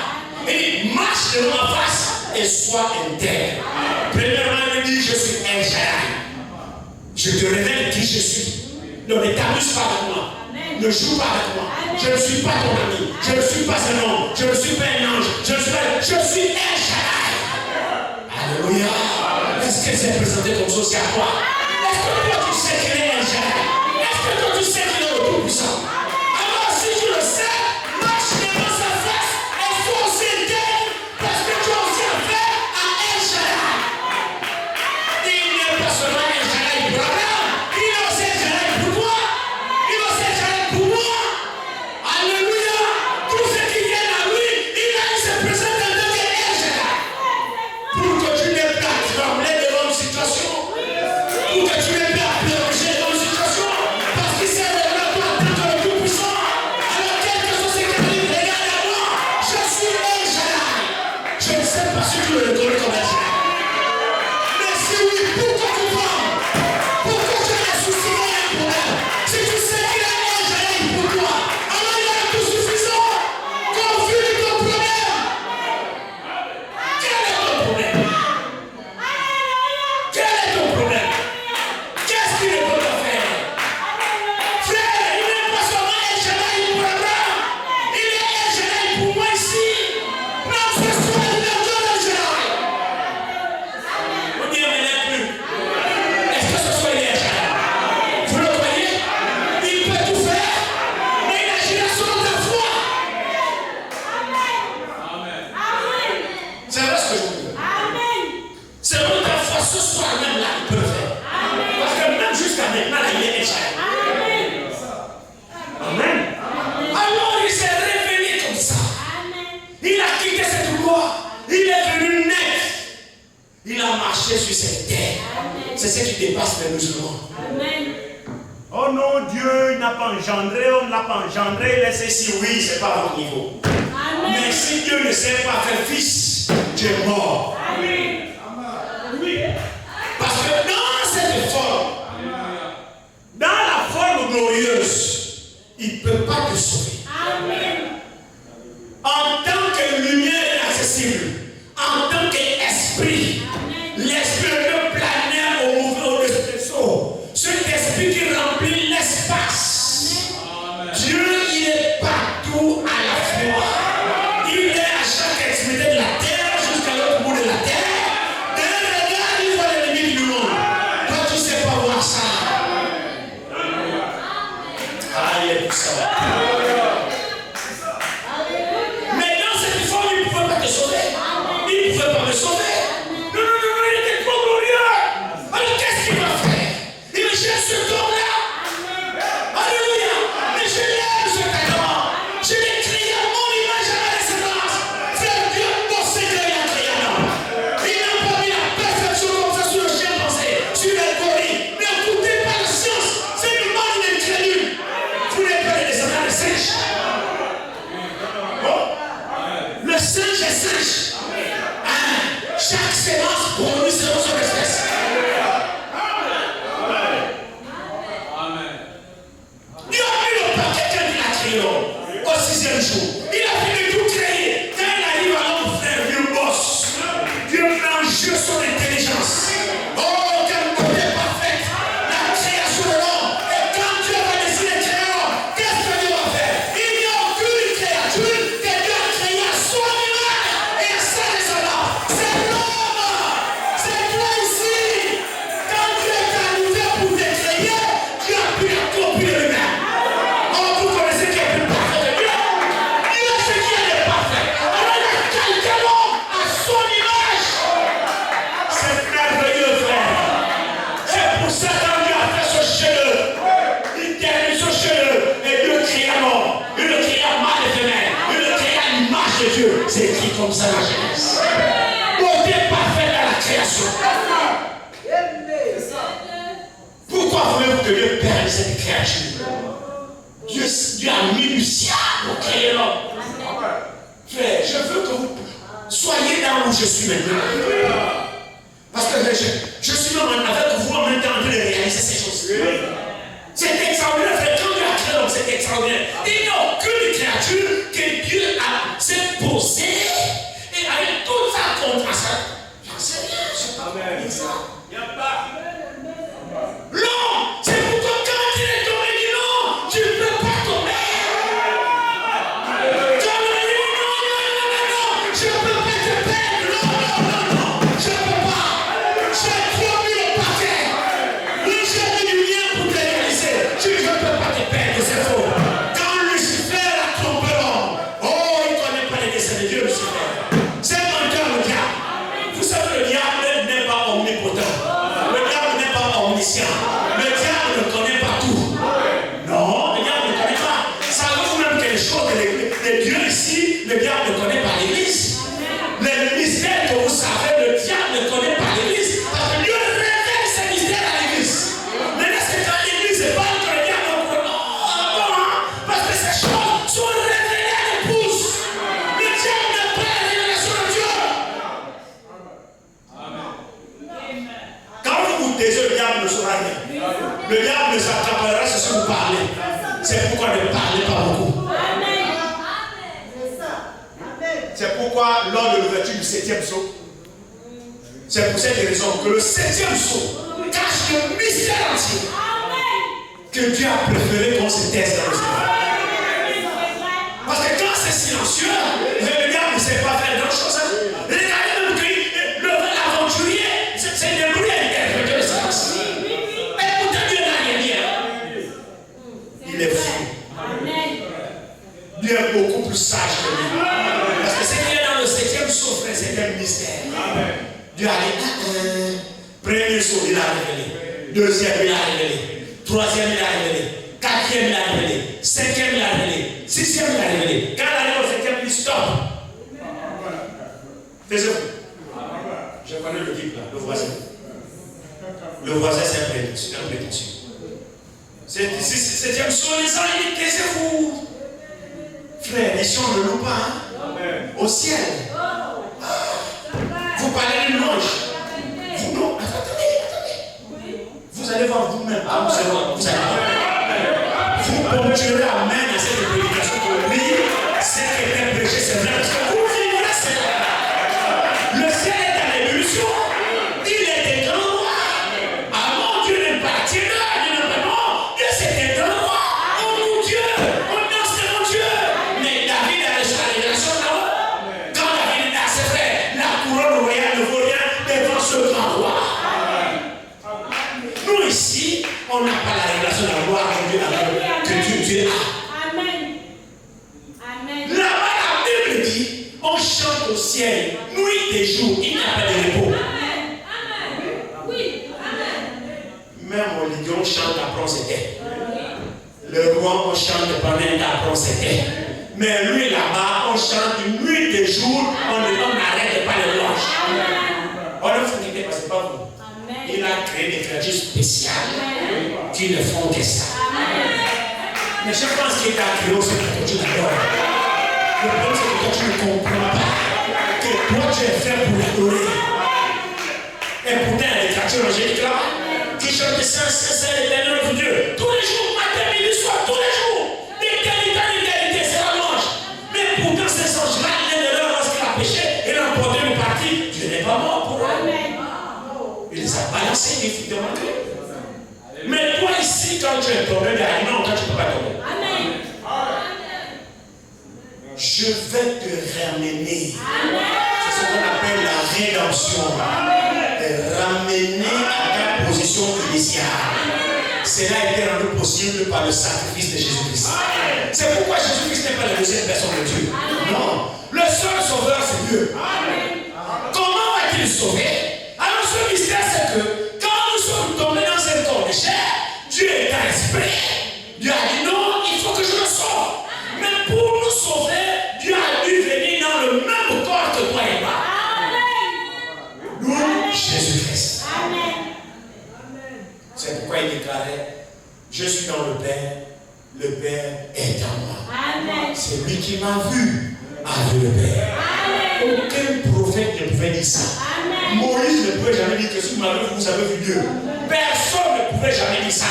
Il dit marche devant ma face et sois intègre. Premièrement, il dit je suis El Shaddai. Je te révèle qui je suis. Ne t'amuse pas avec moi. Ne joue pas avec moi. Je ne suis pas ton ami. Je ne suis pas un homme. Je ne suis pas un ange. Je suis El Shaddai. Alléluia. Est-ce que c'est présenté comme ça aussi à toi? Est-ce que toi tu sais qu'il est El Shaddai? Est-ce que toi tu sais qu'il est le tout-puissant? Alors si tu le sais, marche devant sa face et sois aussi intègre parce que tu as aussi affaire à El Shaddai. Il n'est pas seulement El Shaddai pour Abraham, il est aussi El Shaddai pour toi. Il est aussi El Shaddai pour moi. Alléluia. Tous ceux qui viennent à lui, il se présente en tant qu'El Shaddai. Pour que tu n'aies pas à trembler devant une situation. Pour que tu n'aies pas à plonger dans une situation. Parce qu'il s'est révélé à toi en tant que le tout-puissant. Alors quelque chose qui arrive, regarde à moi. Je suis El Shaddai. Je ne sais pas si tu le reconnais comme El Shaddai. Mais si oui, pourquoi tu parles? Pourquoi tu as des soucis et un problème? Si tu sais qu'il est El Shaddai pour toi, alors il est le tout suffisant. Confie ton problème. Quel est ton problème? Quel est ton problème? Qu'est-ce qu'il ne peut pas faire? Frère, il n'est pas seulement El Shaddai pour Abraham. Il est El Shaddai pour moi ici. Notre histoire est de El Shaddai. On dit mais n'est plus. Est-ce que ce soit El Shaddai? Vous le croyez? Il peut tout faire. Mais il agira selon ta foi. C'est vrai ce que je vous dis. Selon ta foi, ce soir même là, il peut le faire. Parce que même jusqu'à maintenant, là, il est El Shaddai. Amen. Alors il s'est révélé comme ça. Il a quitté cette loi. Il est venu naître. Il a marché sur cette terre. C'est ce qui dépasse les musulmans. Oh non, Dieu n'a pas engendré, on ne l'a pas engendré, laissez si oui, c'est pas à votre niveau. Mais si Dieu ne sait pas faire fils, tu es mort. Parce que dans cette forme, dans la forme glorieuse, il ne peut pas te sauver. En tant que lumière inaccessible, en tant qu'esprit, l'esprit peut planer au mouvement de ce vaisseau. Cet esprit qui remplit l'espace. Dieu, il est partout à la fois. Il est à chaque extrémité de la terre jusqu'à l'autre bout de la terre. D'un regard, il voit les limites du monde. Toi, tu ne sais pas voir ça. Ah, il est puissant. Mais dans cette forme, il ne pouvait pas te sauver. Il ne pouvait pas me sauver. Dieu son intelligence. Oh, quel côté parfait. La création de l'homme. Et quand Dieu va décider de créer l'homme, qu'est-ce que Dieu va faire? Il n'y a aucune créature que Dieu a créée à son image et à sa ressemblance. C'est l'homme. C'est toi ici. Quand Dieu est arrivé pour te créer, Dieu a pu accomplir lui-même. Oh, vous connaissez qui est plus parfait que Dieu? Dieu est ce qui est parfait. Alors il a calqué l'homme à son image. C'est merveilleux, frère. C'est pour ça que Dieu a fait ce chef-d'œuvre. Il termine ce chef-d'œuvre et Dieu créa l'homme. Il le créa mâle et femelle. Il le créa à l'image de Dieu. C'est écrit comme ça dans la Genèse. Beauté parfaite à la création. Pourquoi voulez-vous que Dieu perde cette créature? Dieu a mis du ciel pour créer l'homme. Frère, je veux que vous soyez là où je suis maintenant. Parce que je suis là avec vous en même temps en train de réaliser ces choses. C'est extraordinaire, frère. Quand Dieu a créé l'homme, c'est extraordinaire. Il n'y a aucune créature que Dieu s'est posée et avec toute sa contraste. J'en sais rien, je sais pas. Amen. Il n'y a pas. L'homme, c'est pourquoi quand il est tombé, il dit non, tu ne peux pas tomber. Quand il dit non, je ne peux pas te perdre. Non, je ne peux pas. J'ai trop mis le paquet. Oui, j'ai mis du lien pour te réaliser. Je ne peux pas te perdre, c'est faux. Quand Lucifer a trompé l'homme, oh, il ne connaît pas les desseins de Dieu, Lucifer. C'est menteur, le diable. Vous savez, le diable n'est pas omnipotent. Le diable n'est pas omniscient. Le diable ne connaît pas tout. Non, le diable ne connaît pas. Savez-vous même que les choses de Dieu ici, le diable ne connaît pas l'Église. Les mystères que vous savez, le diable ne connaît pas l'Église. Parce que Dieu révèle ces mystères à l'Église. Mais là, c'est quand l'Église est pas que le diable ne connaît pas. Parce que ces choses sont révélées à l'épouse. Le diable n'a pas la révélation de Dieu. Quand vous vous taisez, le diable ne saura rien. Le diable ne s'attrapera sur ce que vous parlez. C'est pourquoi ne parlez pas beaucoup. C'est pourquoi lors de l'ouverture du 7e psaume, c'est pour cette raison que le 7e psaume cache le mystère entier que Dieu a préféré qu'on se taise dans le ciel. Parce que quand c'est silencieux, le diable ne sait pas faire grand-chose. Regardez même que l'aventurier s'est débrouillé à interpréter le silence. Et pourtant Dieu n'a rien dit. Il est fou. Dieu est beaucoup plus sage que lui. Parce que ce qui est dans le 7e psaume, c'est un mystère. Dieu a dit, premier psaume, il a révélé. Deuxième, il a révélé. Troisième, il a révélé. Quatrième, il a révélé. Cinquième, il a révélé. Sixième, il a révélé. Quand il arrive au 7e, il dit stop. Taisez-vous. Je connais le type là, le voisin. Le voisin, c'est un prétentieux. C'est 7e psaume, les gens, il dit taisez-vous. Frère, les gens ne louent pas. Hein? Au ciel. Vous parlez d'une louange. Vous non, attendez. Vous allez voir vous-même. Vous allez voir. Vous ponctuerez à main à cette prédication pour prier. Ce qui est prêché, c'est vrai. Parce que vous vivrez, c'est vrai. Le ciel est dans l'évolution. Il est des grands rois. Ah mon Dieu n'est pas tiré. Il n'est pas non. Dieu c'est des grands rois. Oh mon Dieu. On danse devant Dieu. Mais David a reçu la révélation là-haut. Quand David est assez vrai, la couronne royale ne vaut rien devant ce grand roi. Nous ici, on n'a pas la révélation de la gloire que Dieu a. Amen. Amen. Là-bas, la Bible dit, on chante au ciel, nuit et jour, il n'y a pas de repos. Amen. Amen. Oui. Amen. Même au Ligue, on chante après on s'était. Le roi, on chante pendant après on s'était. Mais lui là-bas, on chante nuit et jour, on n'arrête pas le louange. On ne vous inquiétez pas, c'est pas vous. Il a créé des créatures spéciales qui ne font que ça. Mais je pense qu'il t'a créé aussi pour que tu l'adores. Le problème c'est que toi tu ne comprends pas que toi tu es fait pour l'adorer. Et pourtant il y a des créatures angéliques là qui chantent Saint, Saint, Saint, l'éternel notre Dieu. Tous les jours, matin, midi, soir, tous les jours. D'éternité, c'est la louange. Mais pourtant ces anges-là, l'un de leurs lorsqu'il a péché, il a emporté une partie. Dieu n'est pas mort pour eux. c'est difficile de manquer. Mais toi ici, quand tu es tombé, non, quand tu ne peux pas tomber. Amen. Je vais te ramener. C'est ce qu'on appelle la rédemption. Te ramener à ta position initiale. Cela a été rendu possible par le sacrifice de Jésus-Christ. C'est pourquoi Jésus-Christ n'est pas la deuxième personne de Dieu. Non. Le seul sauveur, c'est Dieu. Comment va-t-il sauver? Alors ce mystère, c'est que quand nous sommes tombés dans un corps de chair, Dieu est un esprit. Dieu a dit non, il faut que je le sauve. Mais pour nous sauver, Dieu a dû venir dans le même corps que toi et moi. Nous, Jésus-Christ. C'est pourquoi il déclarait, je suis dans le Père est en moi. C'est lui qui m'a vu, a vu le Père. Aucun prophète ne pouvait dire ça. Moïse ne pouvait jamais dire que si vous m'avez vu, vous avez vu Dieu. Personne ne pouvait jamais dire ça.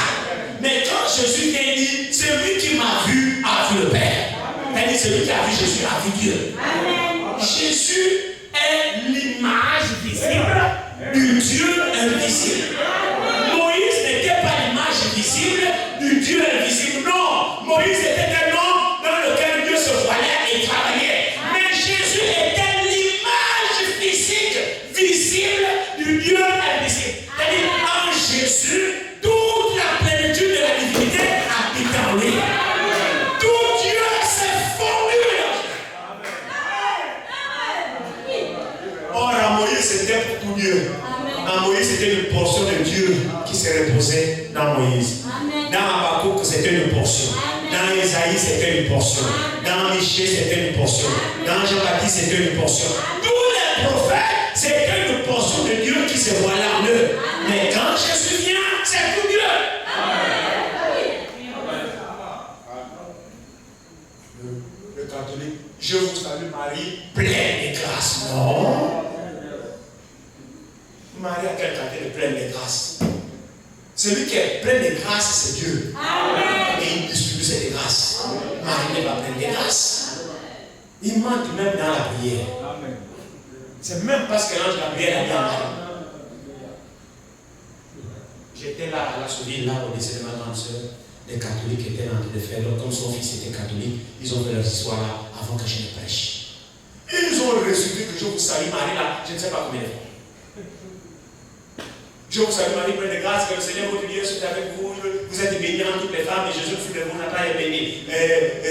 Mais quand Jésus vient dire, c'est lui qui m'a vu, a vu le Père. C'est-à-dire, c'est lui qui a vu Jésus, a vu Dieu. Jésus est l'image visible du Dieu invisible. Moïse n'était pas l'image visible du Dieu invisible. Non, Moïse était un homme dans lequel Dieu se voilait et travaillait. Mais Jésus était l'image physique, visible du Dieu invisible. C'est-à-dire, en Jésus, toute la plénitude de la divinité habite en lui. Tout Dieu s'est fondu. Or, à Moïse, c'était pour tout Dieu. En Moïse, c'était une portion de Dieu qui se reposait dans Moïse. Dans Habakkuk, c'était une portion. Dans Isaïe, c'était une portion. Dans Michée, c'était une portion. Dans Jean-Baptiste, c'était une portion. Tous les prophètes, c'était une portion de Dieu qui se voilait en eux. Mais quand Jésus vient, c'est tout Dieu. Le catholique, je vous salue Marie, pleine de grâce. Non. Marie a quelle qualité de pleine de grâce? Celui qui est plein de grâce, c'est Dieu. Et il distribue cette grâce. Marie n'est pas pleine de grâce. Il manque même dans la prière. C'est même parce que l'ange Gabriel a dit à Marie. J'étais là à la Souville, là au décès de ma grande soeur. Les catholiques étaient en train de faire, comme son fils était catholique, ils ont fait leur histoire là avant que je ne prêche. Ils ont ressuscité que je vous salue Marie là, je ne sais pas combien de fois. Je vous salue Marie, pleine de grâce, que le Seigneur votre Dieu soit avec vous. Vous êtes bénie en toutes les femmes, et Jésus, le fruit de vos entrailles, est béni.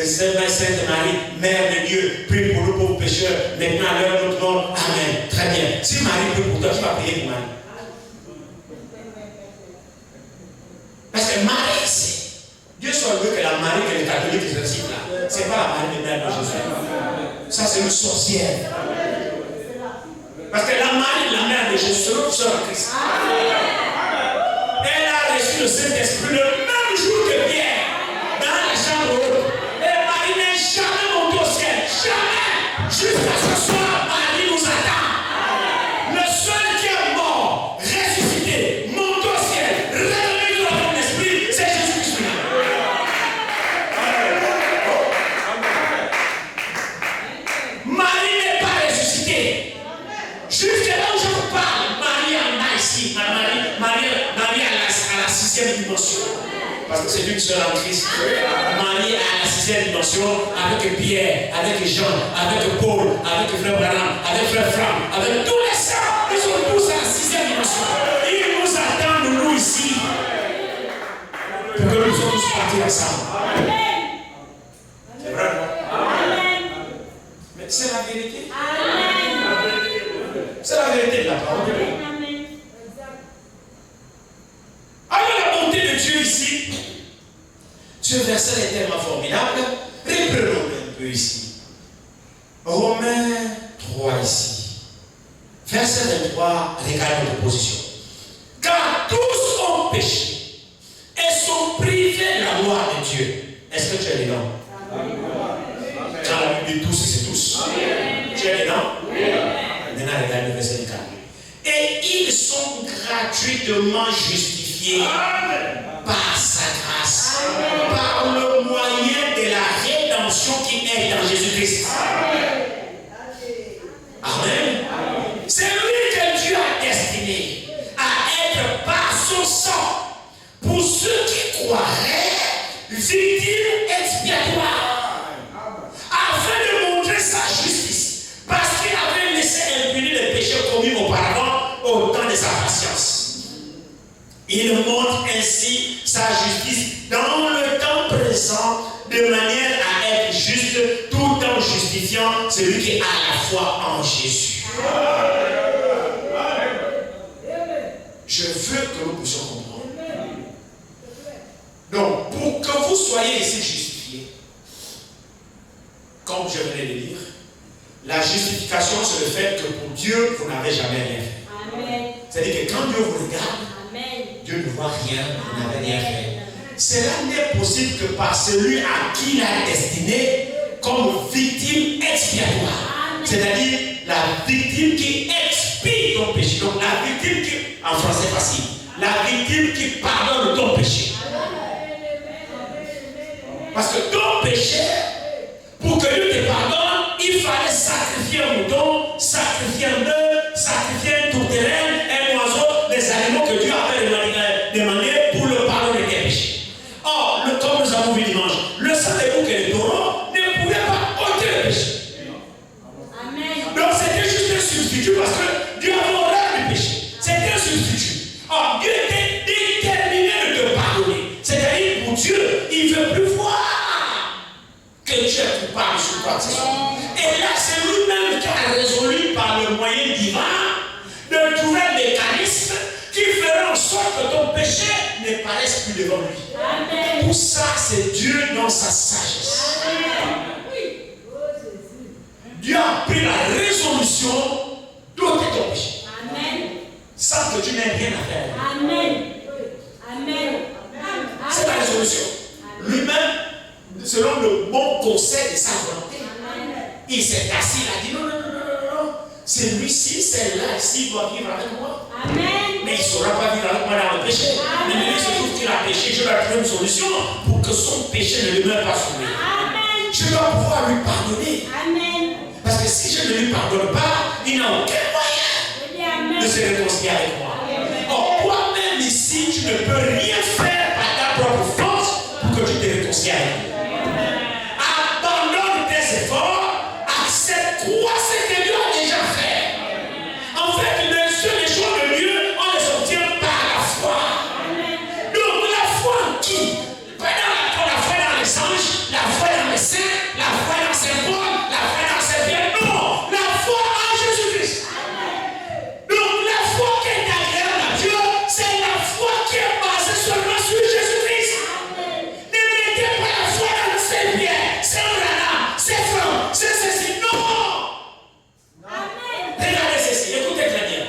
Sainte Marie, Mère de Dieu, prie pour nous pauvres pécheurs, maintenant à l'heure de notre mort. Amen. Très bien. Si Marie prie pour toi, tu vas prier pour Marie. Parce que Marie, c'est Dieu soit loué que la Marie que les catholiques récitent là, c'est pas la Marie de Mère de Jésus. Ça, c'est une sorcière. Parce que la Marie, la mère de Jésus, c'est notre soeur en Christ. Elle a reçu le Saint-Esprit le même jour que Pierre, dans la chambre haute. Et Marie n'est jamais montée au ciel. Jamais. Jusqu'à ce soir, Marie nous attend. Le seul qui est mort, ressuscité, monté au ciel, révélé dans ton esprit, c'est Jésus-Christ. Marie n'est pas ressuscitée. Jusqu'à là où je vous parle, Marie en a ici. Marie à la 6e dimension. Parce que c'est une seule en Christ. Marie à la 6e dimension avec Pierre, avec Jean, avec Paul, avec Frère Branham, avec Frère Franck, avec tous les saints. Ils sont tous à la 6e dimension. Ils nous attendent, nous ici. Pour que nous soyons tous partis ensemble. C'est vrai, non? Mais c'est la vérité. C'est la vérité de la parole. Alors la bonté de Dieu ici, ce verset est tellement formidable. Reprenons un peu ici. Romains 3 ici. Verset 23, regarde notre position. Car tous ont péché et sont privés de la gloire de Dieu. Est-ce que tu es dedans? Quand la Bible dit tous, c'est tous. Tu es dedans? Maintenant, regarde le verset 4. Et ils sont gratuitement justifiés par sa grâce, par le moyen de la rédemption qui est dans Jésus-Christ. Amen. C'est lui que Dieu a destiné à être de sa patience. Il montre ainsi sa justice dans le temps présent de manière à être juste tout en justifiant celui qui est à la foi en Jésus. Je veux que nous puissions comprendre. Donc, pour que vous soyez ici justifiés, comme je venais de dire, la justification, c'est le fait que pour Dieu, vous n'avez jamais rien fait. Amen. C'est-à-dire que quand Dieu vous regarde, Amen. Dieu ne voit rien, vous n'avez rien fait. Cela n'est possible que par celui à qui il a destiné comme victime expiatoire. C'est-à-dire la victime qui expie ton péché. Donc la victime qui, en français facile, la victime qui pardonne ton péché. Parce que ton péché, pour que Dieu te pardonne, il fallait sacrifier un mouton, sacrifier un bœuf, sacrifier un tourterelle, un oiseau, les animaux que Dieu avait demandé pour le pardon de tes péchés. Or, comme nous avons vu dimanche, le sang des boucs et des taureaux ne pouvait pas ôter le péché. Amen. Donc c'était juste un substitut parce que Dieu avait horreur du péché. C'était un substitut. Or, Dieu était déterminé de te pardonner. C'est-à-dire pour Dieu, il ne veut plus voir que tu es coupable sur quoi que ce soit. Et là, c'est lui-même qui a résolu par le moyen divin de trouver un mécanisme qui fera en sorte que ton péché ne paraisse plus devant lui. Amen. Tout ça, c'est Dieu dans sa sagesse. Dieu a pris la résolution d'ôter ton péché. Amen. Sans que tu n'aies rien à faire. Amen. Amen. C'est la résolution. Lui-même, selon le bon conseil de sa volonté, il s'est assis, il a dit non, non, non, non, non. Celui-ci, celle-là, ici, doit vivre avec moi. Amen. Mais il ne saura pas vivre avec moi dans le péché. Mais il se trouve qu'il a péché, je dois trouver une solution pour que son péché ne demeure pas sur lui. Amen. Je dois pouvoir lui pardonner. Amen. Parce que si je ne lui pardonne pas, il n'a aucun moyen de se réconcilier avec moi. Or, toi-même ici, tu ne peux rien faire par ta propre force pour que tu te réconcilies avec lui. Abandonne tes efforts, accepte, crois ce que Dieu a déjà fait. En fait, les choses de Dieu, on les obtient par la foi. Donc, la foi en qui? Pas la foi dans les anges, la foi dans les saints, la foi dans Saint Paul, la foi dans Saint Pierre. Non, la foi en Jésus-Christ. Donc, la foi qui est agréable à Dieu, c'est la foi qui est basée seulement sur Jésus-Christ. Ne mettez pas la foi dans Saint Pierre, Saint Branham, Saint Franck, Saint ceci. Non. Regardez ceci, écoutez très bien.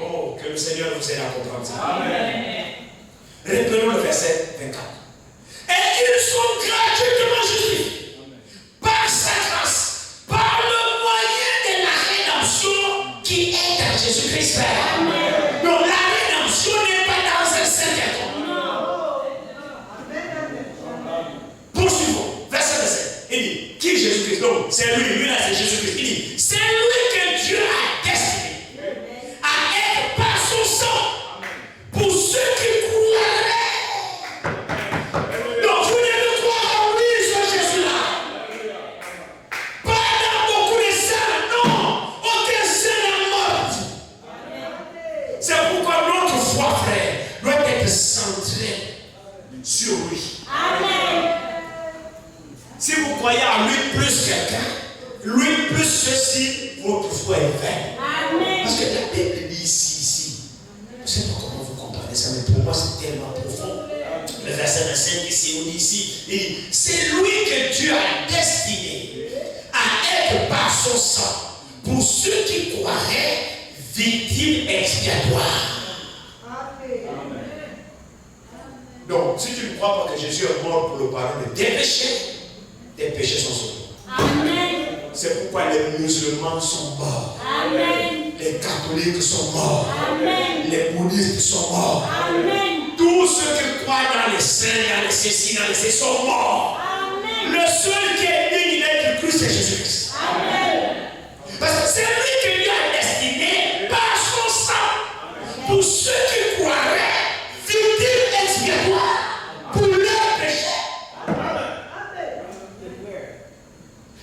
Oh, que le Seigneur vous aide à comprendre ça. Reprenons le verset 24. Et ils sont gratuitement justifiés par sa grâce, par le moyen de la rédemption qui est dans Jésus-Christ. Donc la rédemption n'est pas dans un saint quelconque. Poursuivons, verset 27. Il dit, qui est Jésus-Christ? Donc c'est lui là c'est Jésus-Christ. Il dit, c'est lui que Dieu a destiné à être par son sang pour ceux qui croiraient. Donc vous devez croire en lui, ce Jésus-là. Pas dans beaucoup de saints, non. Aucun saint n'est mort. C'est pourquoi notre foi, frère, doit être centrée sur lui. Amen. Si vous croyez en lui plus quelqu'un, lui plus ceci, votre foi est vaine. Amen. Parce que la Bible dit ici. Je ne sais pas comment vous comprenez ça, mais pour moi c'est tellement profond. Le verset 25 ici, on dit ici, il dit, c'est lui que Dieu a destiné à être par son sang pour ceux qui croiraient victimes expiatoires. Donc, si tu ne crois pas que Jésus est mort pour le pardon de tes péchés sont sauvés. Amen. C'est pourquoi les musulmans sont morts. Amen. Les catholiques sont morts. Amen. Les bouddhistes sont morts. Amen. Tous ceux qui croient dans les saints, dans les ceci, dans les ceci sont morts. Amen. Le seul qui est digne d'être cru, c'est Jésus-Christ. Amen. Parce que c'est lui que Dieu a destiné par son sang pour ceux qui croiraient victimes expiatoires pour leurs péchés.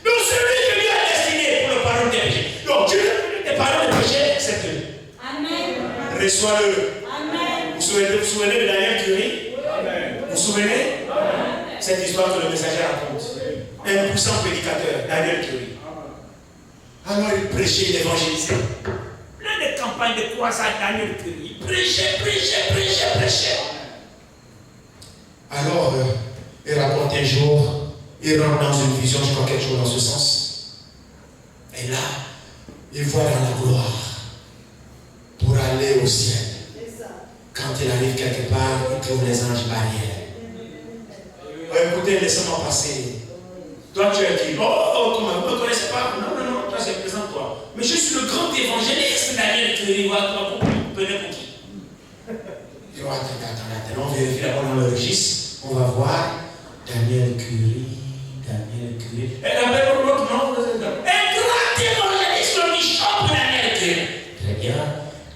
Donc celui que Dieu a destiné pour le pardon des péchés. Donc Dieu, le pardon des péchés, c'est lui. Amen. Reçois-le. Amen. Vous vous souvenez de Daniel Curie? Amen. Vous vous souvenez? Cette histoire que le messager raconte. Un puissant prédicateur, Daniel Curie. Alors il prêchait, il évangélisait. Plein de campagnes de croissance à Daniel Curie. Il prêchait. Alors, il raconte un jour, il rentre dans une vision, je crois quelque chose dans ce sens. Et là, il voit dans la gloire pour aller au ciel. Quand il arrive quelque part, il trouve les anges barrières. Écoutez, laissez-moi passer. Toi, tu es qui? Oh, comment? Vous ne me connaissez pas? Non, toi, c'est présente-toi. Mais je suis le grand évangéliste, Daniel Curie. Vous prenez pour qui? Il dit, attends, on vérifie d'abord dans le registre. On va voir Daniel Curie. Et la belle l'autre, non? Un grand évangéliste, le bishop Daniel Curie. Très bien.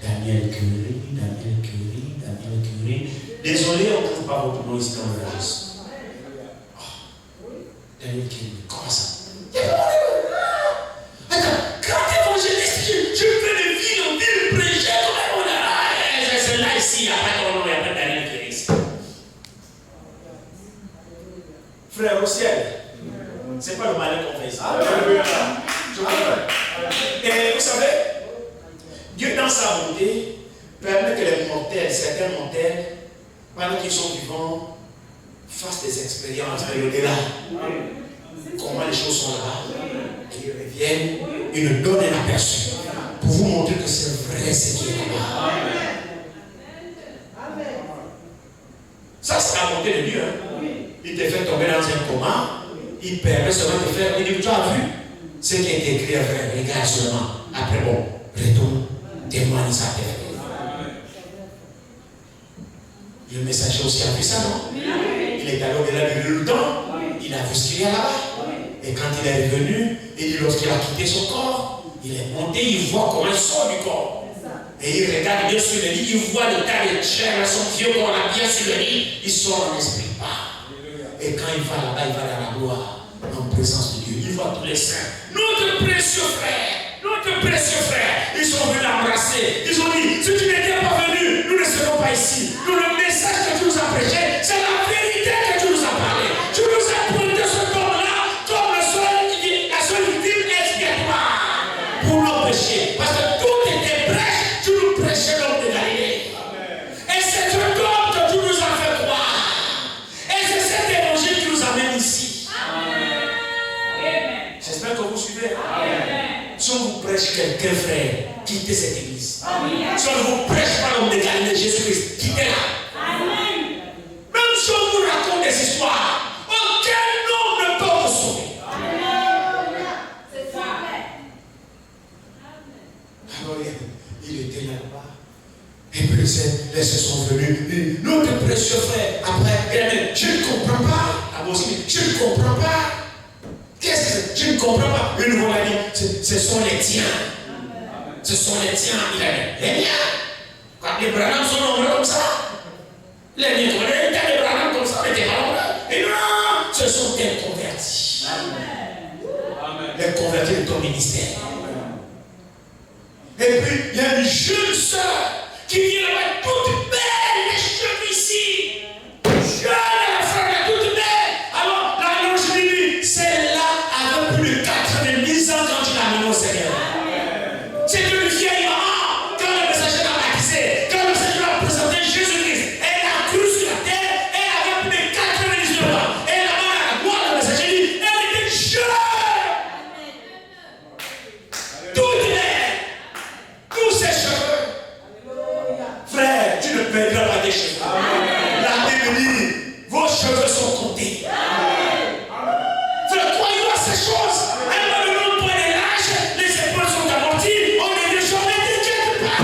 Daniel Curie. Désolé, on ne trouve pas votre nom ici dans le registre. Daniel Curie, comment ça? Attends, grand évangéliste, je fais de ville en ville prêcher, comment on a. C'est là ici, il n'y a pas ton nom, il n'y a pas Daniel Curie ici. Frère au ciel, c'est pas le malin qu'on fait ici. Je comprends. Et vous savez, Dieu dans sa bonté permet que les mortels, certains mortels, pendant qu'ils sont vivants, fassent des expériences de l'au-delà. Comment les choses sont là, et ils reviennent, ils nous donnent un aperçu pour vous montrer que c'est vrai ce qui est là-bas. Ça, c'est la bonté de Dieu. Il te fait tomber dans un coma, il permet seulement de faire. Il dit, tu as vu ce qui est écrit à faire, regarde seulement. Après, bon, retourne, témoigne ça à tes frères. Le messager aussi a vu ça, non? Il est allé au-delà du temps, il a vu ce qu'il y a là-bas. Et quand il est revenu, il dit, lorsqu'il a quitté son corps, il est monté, il voit comment il sort du corps. Et il regarde bien sur le lit, il voit le tas de chair, son vieux corps là bien sur le lit, il sort en esprit. Et quand il va là-bas, il va dans la gloire, en présence de Dieu. Il voit tous les saints. Notre précieux frère, ils sont venus l'embrasser. Ils ont dit, si tu n'étais pas venu, nous ne serons pas ici. Nous, le message que tu nous as prêché, c'est la vérité que tu nous as parlé. Tu nous as pointé ce homme-là comme la seule victime expiatoire pour nos péchés. Parce que tout était prêche, tu nous prêchais l'homme de Galilée. Et c'est ce homme que tu nous as fait croire. Et c'est cet évangile qui nous amène ici. J'espère que vous suivez. Si on vous prêche quelqu'un, frère, quittez cette église. Si on ne vous prêche pas l'homme de Galilée, Jésus-Christ, quittez-la. Même si on vous raconte des histoires, aucun homme ne peut vous sauver. Alors il était là-bas. Et puis les se sont venus. Notre précieux frère, après, je ne comprends pas. Je ne comprends pas. Qu'est-ce que c'est? Je ne comprends pas. Une fois, il a dit, ce sont les tiens. Ce sont les tiens. Il a dit, les miens. Quand les Branham sont nombreux comme ça, les miens, quand les Branham comme ça, mais t'es pas nombreux. Et non, ce sont des convertis. Les convertis de ton ministère. Et puis, il y a une jeune soeur qui vient là-bas toute belle, les cheveux ici. Jeune, la frère, toute belle. Alors, la l'ange lui dit, celle-là avait plus de 90 ans quand il a mené au Seigneur. C'est une vieille maman. Quand le messager l'a baptisé, quand le Seigneur a présenté Jésus-Christ, elle a cru sur la terre, elle avait plus de 99 ans. Et là-bas, à la gloire, le messager dit, elle était jeune. Toute belle. Tous ses cheveux. Frère, tu ne perdras pas tes cheveux. La Bible dit, vos cheveux sont comptés. Frère, croyez à ces choses. Elle va le nom point de l'âge, les épaules sont amorties, on ne les jamais t'inquiète pas.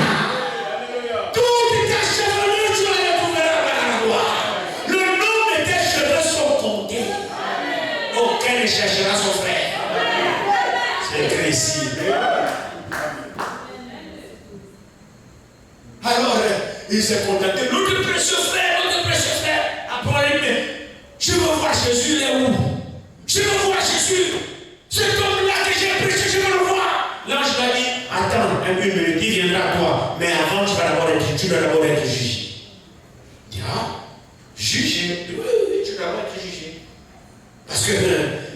Toutes tes cheveux, tu les retrouveras dans la gloire. Le nom de tes cheveux sont comptés. Aucun ne cherchera son frère. C'est écrit ici. Alors, il s'est contacté. Notre précieux frère. Après, il dit, je veux voir Jésus, il est où? Je veux voir Jésus. Cet homme-là que j'ai prêché, je veux le voir. L'ange lui a dit, attends, une minute, il viendra à toi. Mais avant, tu dois d'abord être jugé. Il dit, ah, jugé? Oui, tu dois d'abord être jugé. Parce que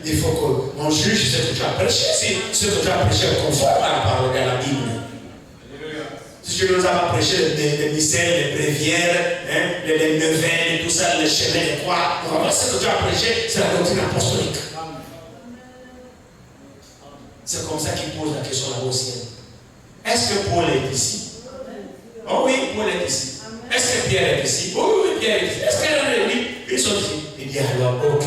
il faut qu'on juge ce que tu as prêché. Si ce que tu as prêché est conforme à la parole de la Bible. Si tu nous as pas prêché les mystères, les bréviaires, les neuvaines, tout ça, les chemins, les croix, on va voir ce que tu as prêché, c'est la doctrine apostolique. C'est comme ça qu'il pose la question là-bas au ciel. Est-ce que Paul est ici? Oh oui, Paul est ici. Est-ce que Pierre est ici? Oh oui, Pierre est ici. Est-ce que oui, ils sont ici? Il dit alors, ok.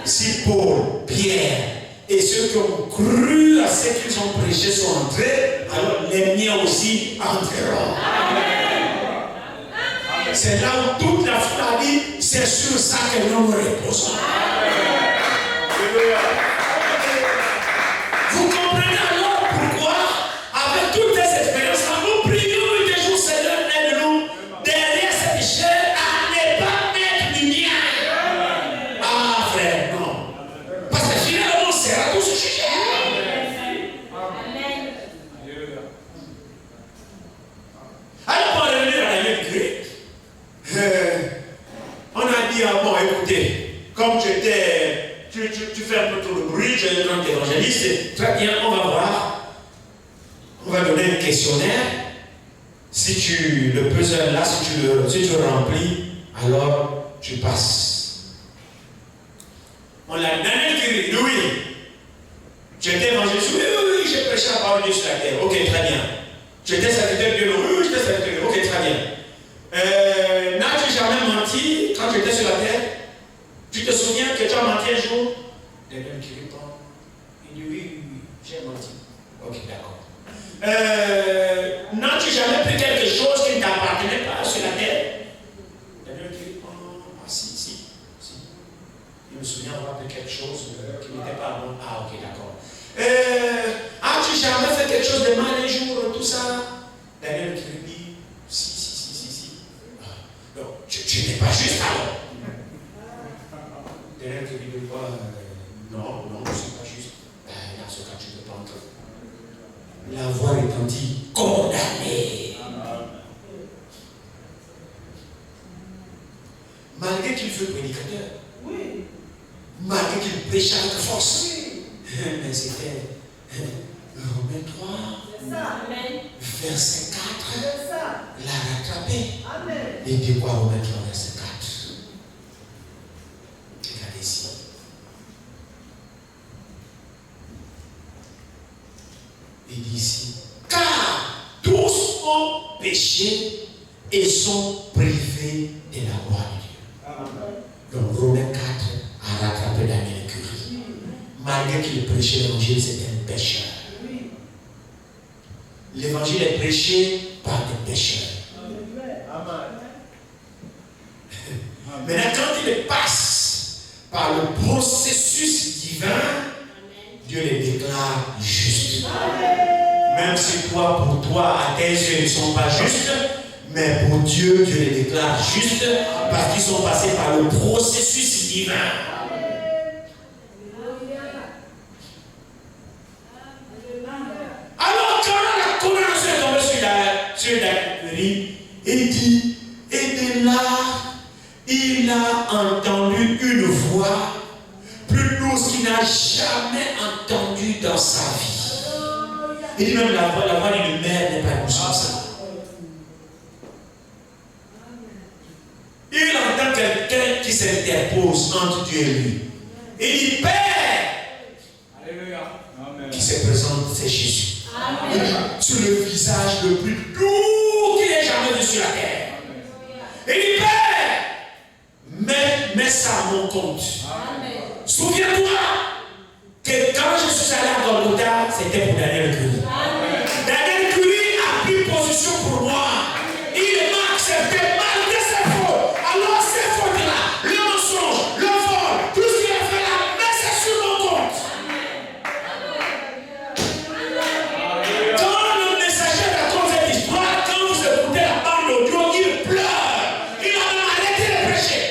Si Paul, Pierre et ceux qui ont cru à ce qu'ils ont prêché sont entrés, alors les miens aussi entreront. C'est là où toute la foule a dit, c'est sur ça que nous nous reposons. Vous comprenez alors pourquoi, avec toutes ces expériences, nous prions des jours, Seigneur, aide-nous derrière cette chair à ne pas mettre lumière. Ah, frère, non. Parce que finalement, c'est à tout ce sujet. Amen. Alors, pour revenir à la lecture, on a dit, ah bon, écoutez, comme tu fais un peu tout le bruit, tu es un grand évangéliste, très bien, on va voir. On va donner un questionnaire. Si tu le puzzle là, si tu le remplis, alors tu passes. On l'a donné qui dit oui. Tu étais évangéliste, oui, j'ai prêché la parole de Dieu sur la terre. Ok, très bien. Tu étais serviteur de Dieu, oui, j'étais serviteur de Dieu. Ok, très bien. N'as-tu jamais menti quand tu étais sur la terre? Tu te souviens que tu as menti un jour? Daniel qui répond, il dit oui, j'ai menti. Ok, d'accord. N'as-tu jamais pris quelque chose qui ne t'appartenait pas sur la terre? Daniel qui répond, ah si. Je me souviens avoir pris quelque chose qui n'était pas bon. Ah ok, d'accord. As-tu jamais fait quelque chose de mal un jour, tout ça? Daniel qui répond, si. Ah, non, tu n'es pas juste alors. Daniel qui dit quoi? Non, je ne suis pas juste. Dans ce cas, tu peux pas entrer. La voix retentit, condamné. Malgré qu'il fut prédicateur, oui. Malgré qu'il prêchait avec force, oui. Mais c'était Romains 3, verset 4, l'a rattrapé. Amen. Il dit quoi Romains 3, verset 4? Regardez ici. Il dit ici, car tous ont péché et sont privés de la gloire de Dieu. Amen. Donc Romains 4 a rattrapé Daniel Curie. Malgré qu'il prêchait l'évangile, c'était un pécheur. L'évangile est prêché par des pécheurs. Amen. Maintenant, quand il passe par le processus divin, Dieu les déclare justes. Même si pour toi, à tes yeux, ils ne sont pas justes, mais pour Dieu, Dieu les déclare justes parce qu'ils sont passés par le processus divin. Alors, quand la condamnation est tombée sur Daniel, il dit, et de là, il a entendu une voix plus douce qu'il n'a jamais entendue dans sa vie. Il dit même la voix d'une mère n'est pas douce comme ça. Il entend quelqu'un qui s'interpose entre Dieu et lui. Il dit, Père, qui se présente, c'est Jésus. Il dit, sur le visage le plus doux qu'il ait jamais vu sur la terre. Il dit, Père, mets ça à mon compte. Souviens-toi que quand je suis allé à Golgotha, c'était pour Daniel Curie. Daniel Curie a pris position pour moi. Il m'a accepté malgré ses fautes. Alors ces fautes-là, le mensonge, le vol, tout ce qu'il a fait là, mais c'est sur mon compte. Quand le messager raconte cette histoire, quand vous écoutez la bande audio, il pleure. Il a même arrêté de prêcher.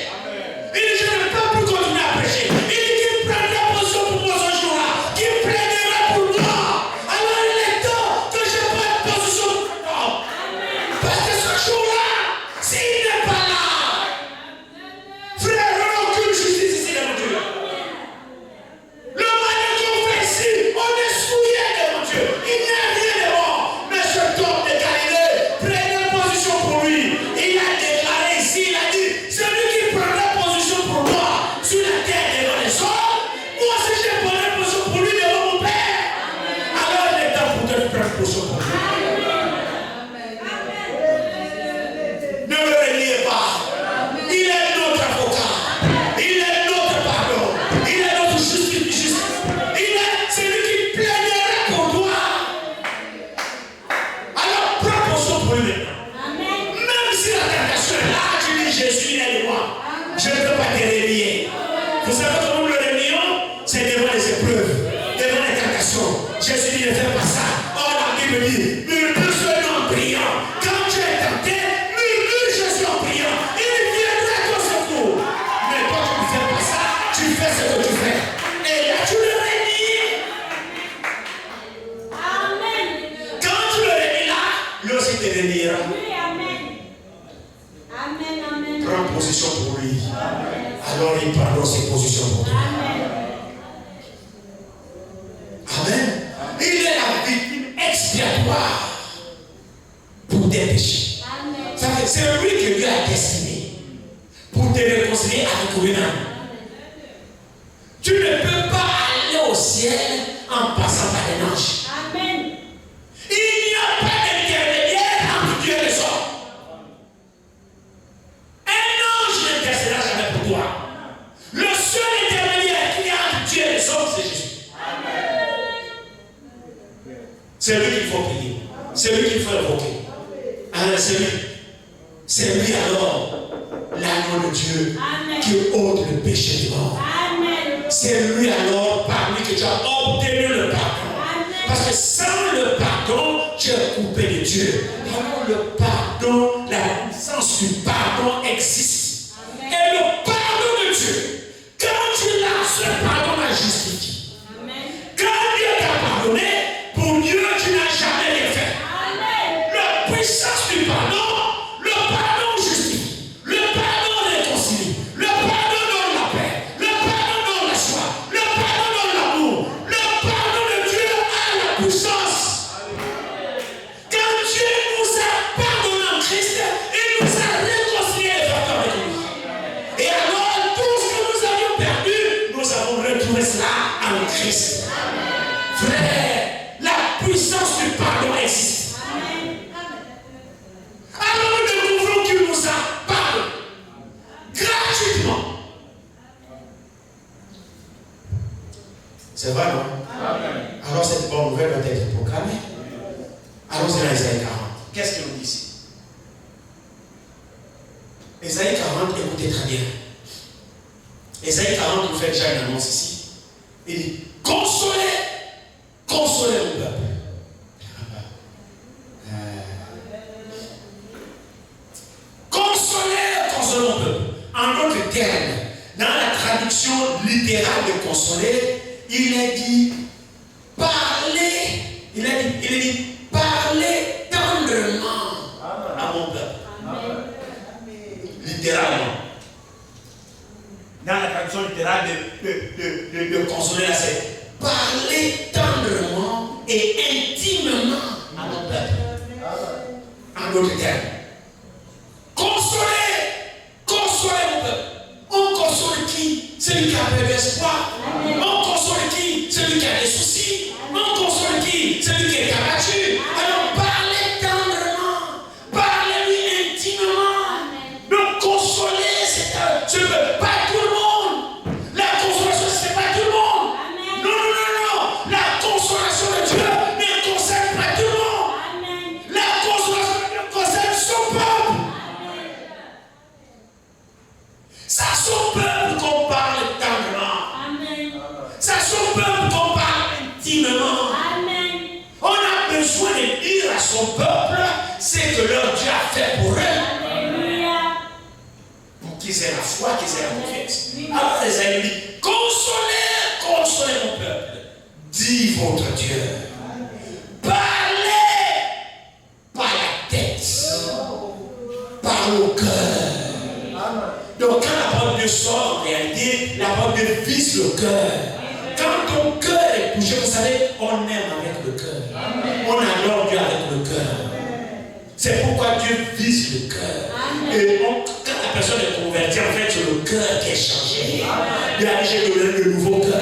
Il dit, je ne peux plus continuer à prêcher. Il dit qu'il prendrait position pour moi ce jour-là, qu'il plaiderait pour moi. Alors il s'il n'est pas là, frère, on n'a aucune justice ici devant Dieu. Le mal qu'on fait ici, on est souillé devant Dieu. Il n'y a rien de bon. Mais ce homme de Galilée, prenez position pour lui. Il a déclaré ici, il a dit, celui qui prendra position pour moi sur la terre devant les hommes, moi aussi je prendrai position pour lui devant mon Père. Alors il est temps pour que tu prennes position pour lui. Ne le reniez pas. Il est notre avocat. Il est notre pardon. Il est notre justice. Il est celui qui plaidera pour toi. Alors prends position pour lui maintenant. Même si la tentation est là, tu dis Jésus est de moi. Je ne peux pas te renier. Vous savez comment nous le renions? C'est devant les épreuves, devant les tentations. Jésus dit ne fais pas ça. Or la Bible dit, murmure seulement en priant. Quand tu es tenté, murmure Jésus en priant. Il viendra à ton secours. Mais toi tu ne fais pas ça, tu fais ce que tu fais. Et là tu le renies. Quand tu le renies là, lui aussi te reniera. Prends position pour lui. Alors il prendra ses positions pour toi. Amen. Il est la victime expiatoire pour tes péchés. Ça fait c'est lui que Dieu a destiné pour te réconcilier avec lui-même. Tu ne peux pas aller au ciel en passant par les anges. Il n'y a pas d'intermédiaire entre Dieu et les hommes. Un ange n'intercédera jamais pour toi. Le seul intermédiaire qu'il y a entre Dieu et les hommes, c'est Jésus. C'est lui qu'il faut prier. C'est lui qu'il faut invoquer. C'est lui alors, l'agneau de Dieu, qui ôte le péché du monde. C'est lui alors, par lui que tu as obtenu le pardon. Parce que sans le pardon, tu es coupé de Dieu. Alors le pardon, la puissance du pardon existe. Et le pardon de Dieu, quand tu l'as, ce pardon la justifie. Quand Dieu t'a pardonné, pour Dieu, tu n'as jamais rien fait. La puissance du pardon, le pardon justifie, le pardon réconcilie, le pardon donne la paix, le pardon donne la joie, le pardon donne l'amour, le pardon de Dieu a la puissance. Quand Dieu nous a pardonné en Christ, il nous a réconciliés avec lui. Et alors, tout ce que nous avions perdu, nous avons retrouvé cela en Christ. Frère, la puissance du pardon existe. Alors nous découvrons qu'il nous a pardonné gratuitement. C'est vrai, non? Alors cette bonne nouvelle doit être proclamée. Allons-y dans Ésaïe 40. Qu'est-ce qu'il nous dit ici? Ésaïe 40, écoutez très bien. Ésaïe 40 nous fait déjà une annonce ici. Il dit, consolez mon peuple. Consolez mon peuple. En d'autres termes, dans la traduction littérale de consoler, il est dit parler. Il est dit parler tendrement à mon peuple. Littéralement. Dans la traduction littérale de consoler, là, c'est parler tendrement et intimement à mon peuple. En d'autres termes. Consoler mon peuple. On console qui? Celui qui a perdu espoir. On console qui? Celui qui a des soucis. On console qui? Celui qui est abattu. Alors parlez tendrement. Parlez-lui intimement. Donc consoler, c'est pas tout le monde. La consolation, c'est pas tout le monde. Non. La consolation de Dieu ne concerne pas tout le monde. La consolation de Dieu concerne son peuple. C'est à son peuple qu'on parle tendrement. C'est à son peuple qu'on parle intimement. On a besoin de dire à son peuple ce que leur Dieu a fait pour eux. Pour qu'ils aient la foi, qu'ils aient la confiance. Alors les amis dit, consolez mon peuple. Dit votre Dieu. Parlez par la tête. Par par le cœur. Donc quand la parole de Dieu sort, en réalité, la parole de Dieu vise le cœur. Quand ton cœur est touché, vous savez, on aime avec le cœur. On adore Dieu avec le cœur. C'est pourquoi Dieu vise le cœur. Et quand la personne est convertie, en fait, c'est le cœur qui est changé. Dieu a dit, j'ai donné le nouveau cœur.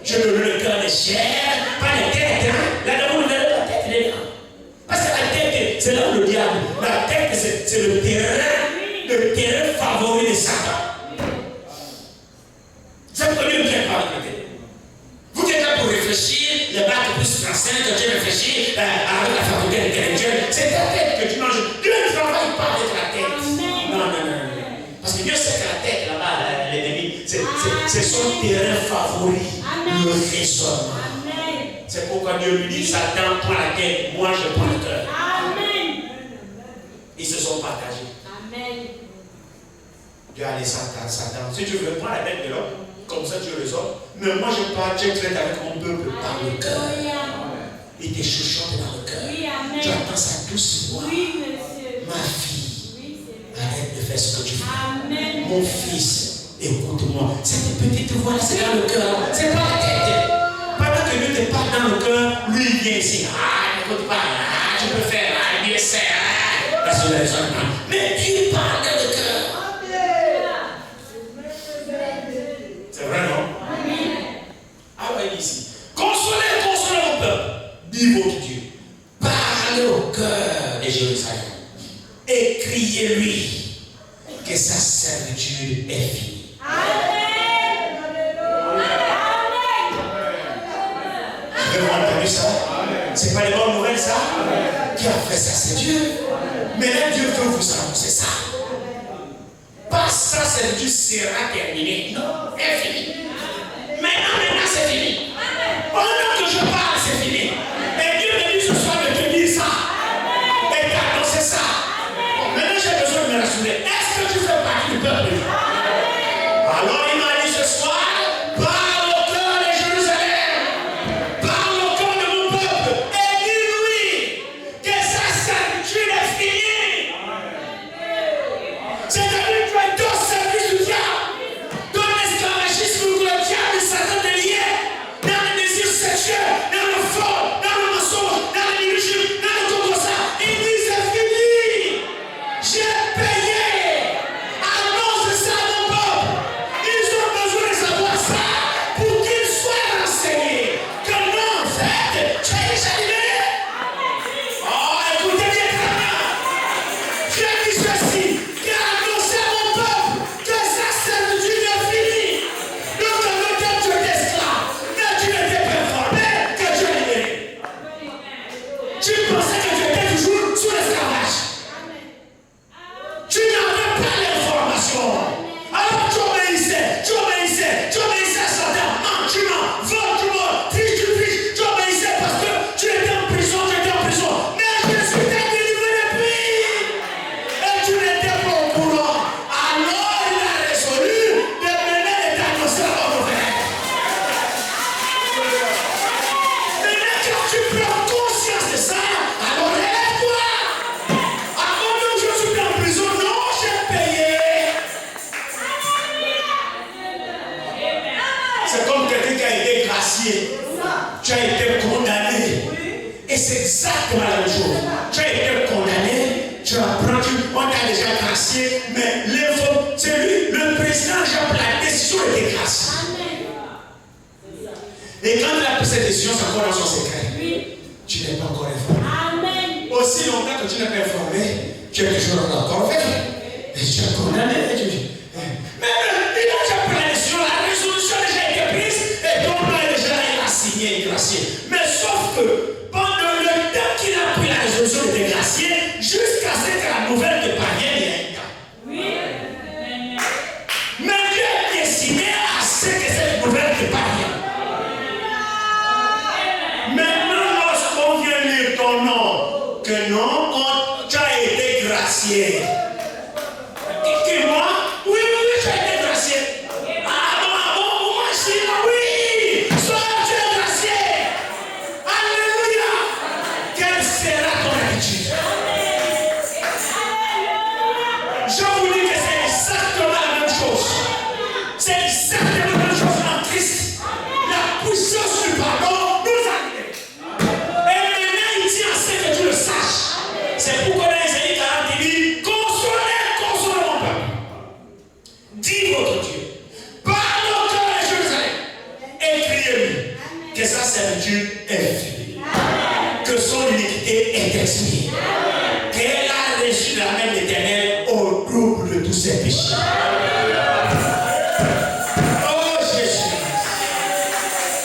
J'ai donné le cœur des chairs, pas les têtes. Là, vous avez la tête, il est là. Parce que la tête, c'est là où le diable. La tête, c'est le terrain favori de Satan. C'est pourquoi Dieu ne vient pas avec la tête. Vous êtes là pour réfléchir, les bacs plus français, quand tu réfléchis avec la faculté intellectuelle, c'est ta tête que tu manges. Dieu ne travaille pas avec la tête. Non. Parce que Dieu sait que la tête, là-bas, l'ennemi, c'est son terrain favori, le raisonnement. C'est pourquoi Dieu lui dit, Satan prend la tête, moi je prends le cœur. Ils se sont partagés. Dieu a dit Satan, si tu veux prendre la tête de l'homme, comme ça tu résonnes. Mais moi je parle, je traite avec mon peuple par le cœur. Il te chuchote dans le cœur. Tu attends ça doucement. Ma fille, arrête de faire ce que tu fais. Mon fils, écoute-moi. Cette petite voix là, c'est dans le cœur. C'est pas la tête. Pendant que Dieu te parle dans le cœur, lui il vient ici. N'écoute pas. Tu peux faire. Dieu sait. Mais Dieu parle dans le cœur. C'est vrai, non? Ah ouais, ici. Consolez mon peuple. Dis votre Dieu. Parlez au cœur de Jérusalem. Et criez-lui que sa servitude est finie. Amen. Vous avez entendu ça? C'est pas les bonnes nouvelles, ça? Qui a fait ça? C'est Dieu. Mais là, Dieu veut vous annoncer ça. Pas sa servitude sera terminée. Non, elle est finie. Maintenant, c'est fini. Pendant que je parle, c'est fini. Et Dieu me dit ce soir de te dire ça. Et d'annoncer ça. Bon, maintenant, j'ai besoin de me rassurer. Est-ce que tu fais partie du peuple? Alors, il m'a dit ce soir, parle au cœur de Jérusalem. Parle au cœur de mon peuple. Et dis-lui que sa servitude est finie. C'est-à-dire que tu es dans le service du diable. Dans l'esclavagisme où le diable et Satan est lié. Dans le désir sexuel, dans le vol, dans le mensonge, dans le dirigisme, dans le concours. Il dit c'est fini. J'ai payé. Annonce ça à mon peuple. Ils ont besoin de savoir ça pour qu'ils soient renseignés. Que non, en fait, tu es déjà libéré. Oh, écoutez bien très bien. J'ai dit ceci. J'ai annoncé à mon peuple que sa servitude est finie. Donc, avec toi, tu es esclave. Mais tu n'étais pas formé que tu es libéré. Tu pensais que tu étais toujours sous l'esclavage. Tu n'avais pas l'information. Alors tu obéissais à Satan. Tu mens, vole, tu voles, triche, tu triches. Tu obéissais parce que tu étais en prison, Mais Jésus t'a délivré depuis. Et tu n'étais pas au courant. Alors il a résolu de mener et d'annoncer la bonne nouvelle. Maintenant quand tu prends conscience de ça, alors lève-toi. Avant même je suis en prison, non, j'ai payé. C'est comme quelqu'un qui a été gracié. Tu as été condamné. Et c'est exactement la même chose. Tu as été condamné, tu apprends, on t'a déjà gracié, mais l'info, c'est lui, le président, la décision était graciée. Et quand il a pris cette décision, c'est encore dans son secret. Tu n'es pas encore informé. Aussi longtemps que tu n'es pas informé, tu es toujours encore fait. Et tu es condamné. Mais il a déjà pris la décision, la résolution a déjà été prise, et ton plan est déjà là, il a signé, il est gracié. Mais sauf que pendant le temps qu'il a pris la résolution, il était gracié, jusqu'à ce que la nouvelle te parvienne, il y a un temps. Mais Dieu est destiné à ce que cette nouvelle te parvienne. Maintenant, lorsqu'on vient lire ton nom, que non, tu as été gracié. Dis-moi, oui, tu as été gracié. Ah bon, moi je dis oui, sois tu es gracié. Alléluia. Quelle sera ton attitude? ses péchés. Oh Jésus.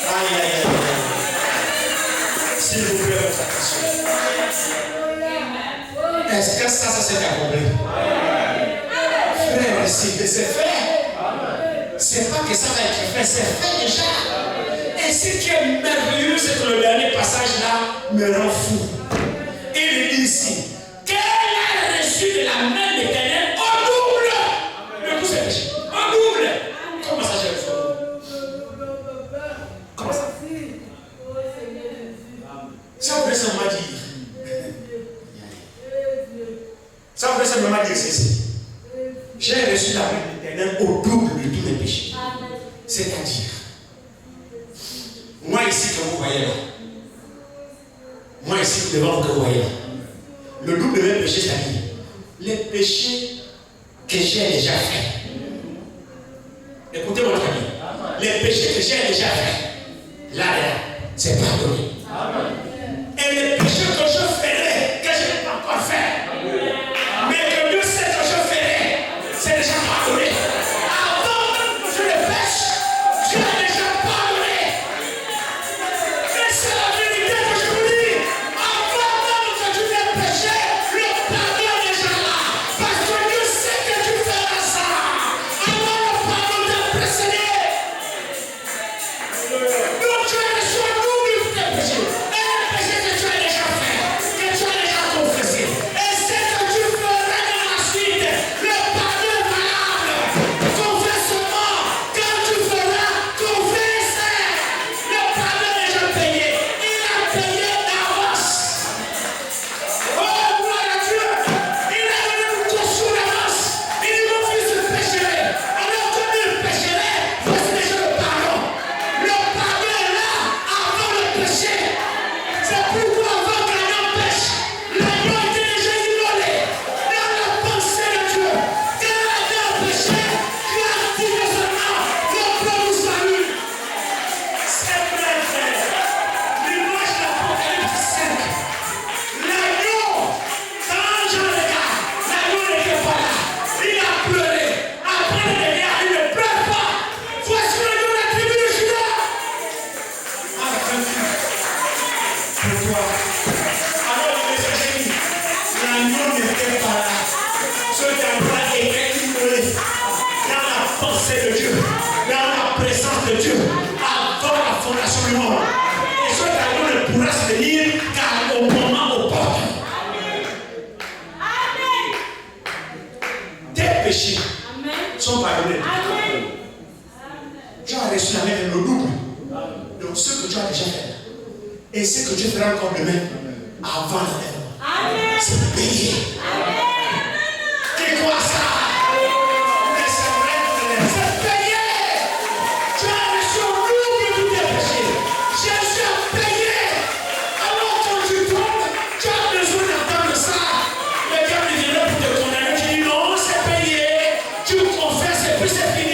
Aïe, aïe, aïe. S'il vous plaît, votre attention. Est-ce que ça s'est accompli? Frère, c'est fait. C'est pas que ça va être fait, c'est fait déjà. Et ce qui est merveilleux, c'est que le dernier passage là me rend fou. Il dit ici, qu'elle a reçu de la main de l'Éternel au double de tous ses péchés. Au double. Comment ça, j'ai fait? Comment ça? Ça voudrait seulement dire. Ça voudrait simplement dire ceci. J'ai reçu la main de l'Éternel au double de tous mes péchés. C'est-à-dire, moi ici que vous voyez là, moi ici devant vous que vous voyez là, le double de mes péchés, c'est-à-dire les péchés que j'ai déjà faits. Écoutez votre ami, les péchés que j'ai déjà faits, là, c'est pardonné. Et les péchés que je ferai, que je n'ai pas encore fait, mais que Dieu sait que je ferai, c'est déjà pardonné. Avant même que je le pêche, Dieu a déjà pardonné. Et c'est la vérité que je vous dis. Avant même que tu l'aies péché, le pardon est déjà là. Parce que Dieu sait que tu feras ça. Avant le pardon t'a précédé. Donc tu as reçu un double de tes péchés. Et les péchés que tu as déjà fait, que tu as déjà confessé. Et c'est que tu feras dans la suite. Le pardon est valable. Confesse seulement. Quand tu feras, confesse. Le pardon est déjà payé. Il a payé d'avance. Oh, gloire à Dieu. Il a donné une caution d'avance. Il dit mon fils pécherait. Alors que nul pécherait, voici déjà le pardon. Le pardon est là avant le péché. C'est pourquoi avant que l'agneau pêche, l'agneau était déjà immolé dans la pensée de Dieu. Quand l'agneau a péché, Dieu a activé seulement le plan du salut. C'est vrai, frère. L'image de l'Apocalypse 5. L'agneau, quand Jean regarde, l'agneau n'était pas là. Il a pleuré. Après le regard, il ne pleure pas. Voici l'agneau de la tribu de Juda. Pour toi. Alors le messager dit, l'agneau n'était pas là. Ce temps-là était immolé dans la pensée de Dieu, dans la présence de Dieu, avant la fondation du monde. Et ce agneau ne pourra se tenir qu'au moment opportun. Tes péchés sont pardonnés. Tu as reçu la main de le double. Donc ce que tu as déjà fait et ce que tu feras encore demain avant l'enlèvement, c'est payé. C'est quoi ça? Mais c'est vrai, c'est payé. Tu as reçu au double de tes péchés. Jésus a payé. Alors quand tu tombes, tu as besoin d'entendre ça. Le diable viendra pour te condamner. Tu dis non, c'est payé. Tu confesses et puis c'est fini.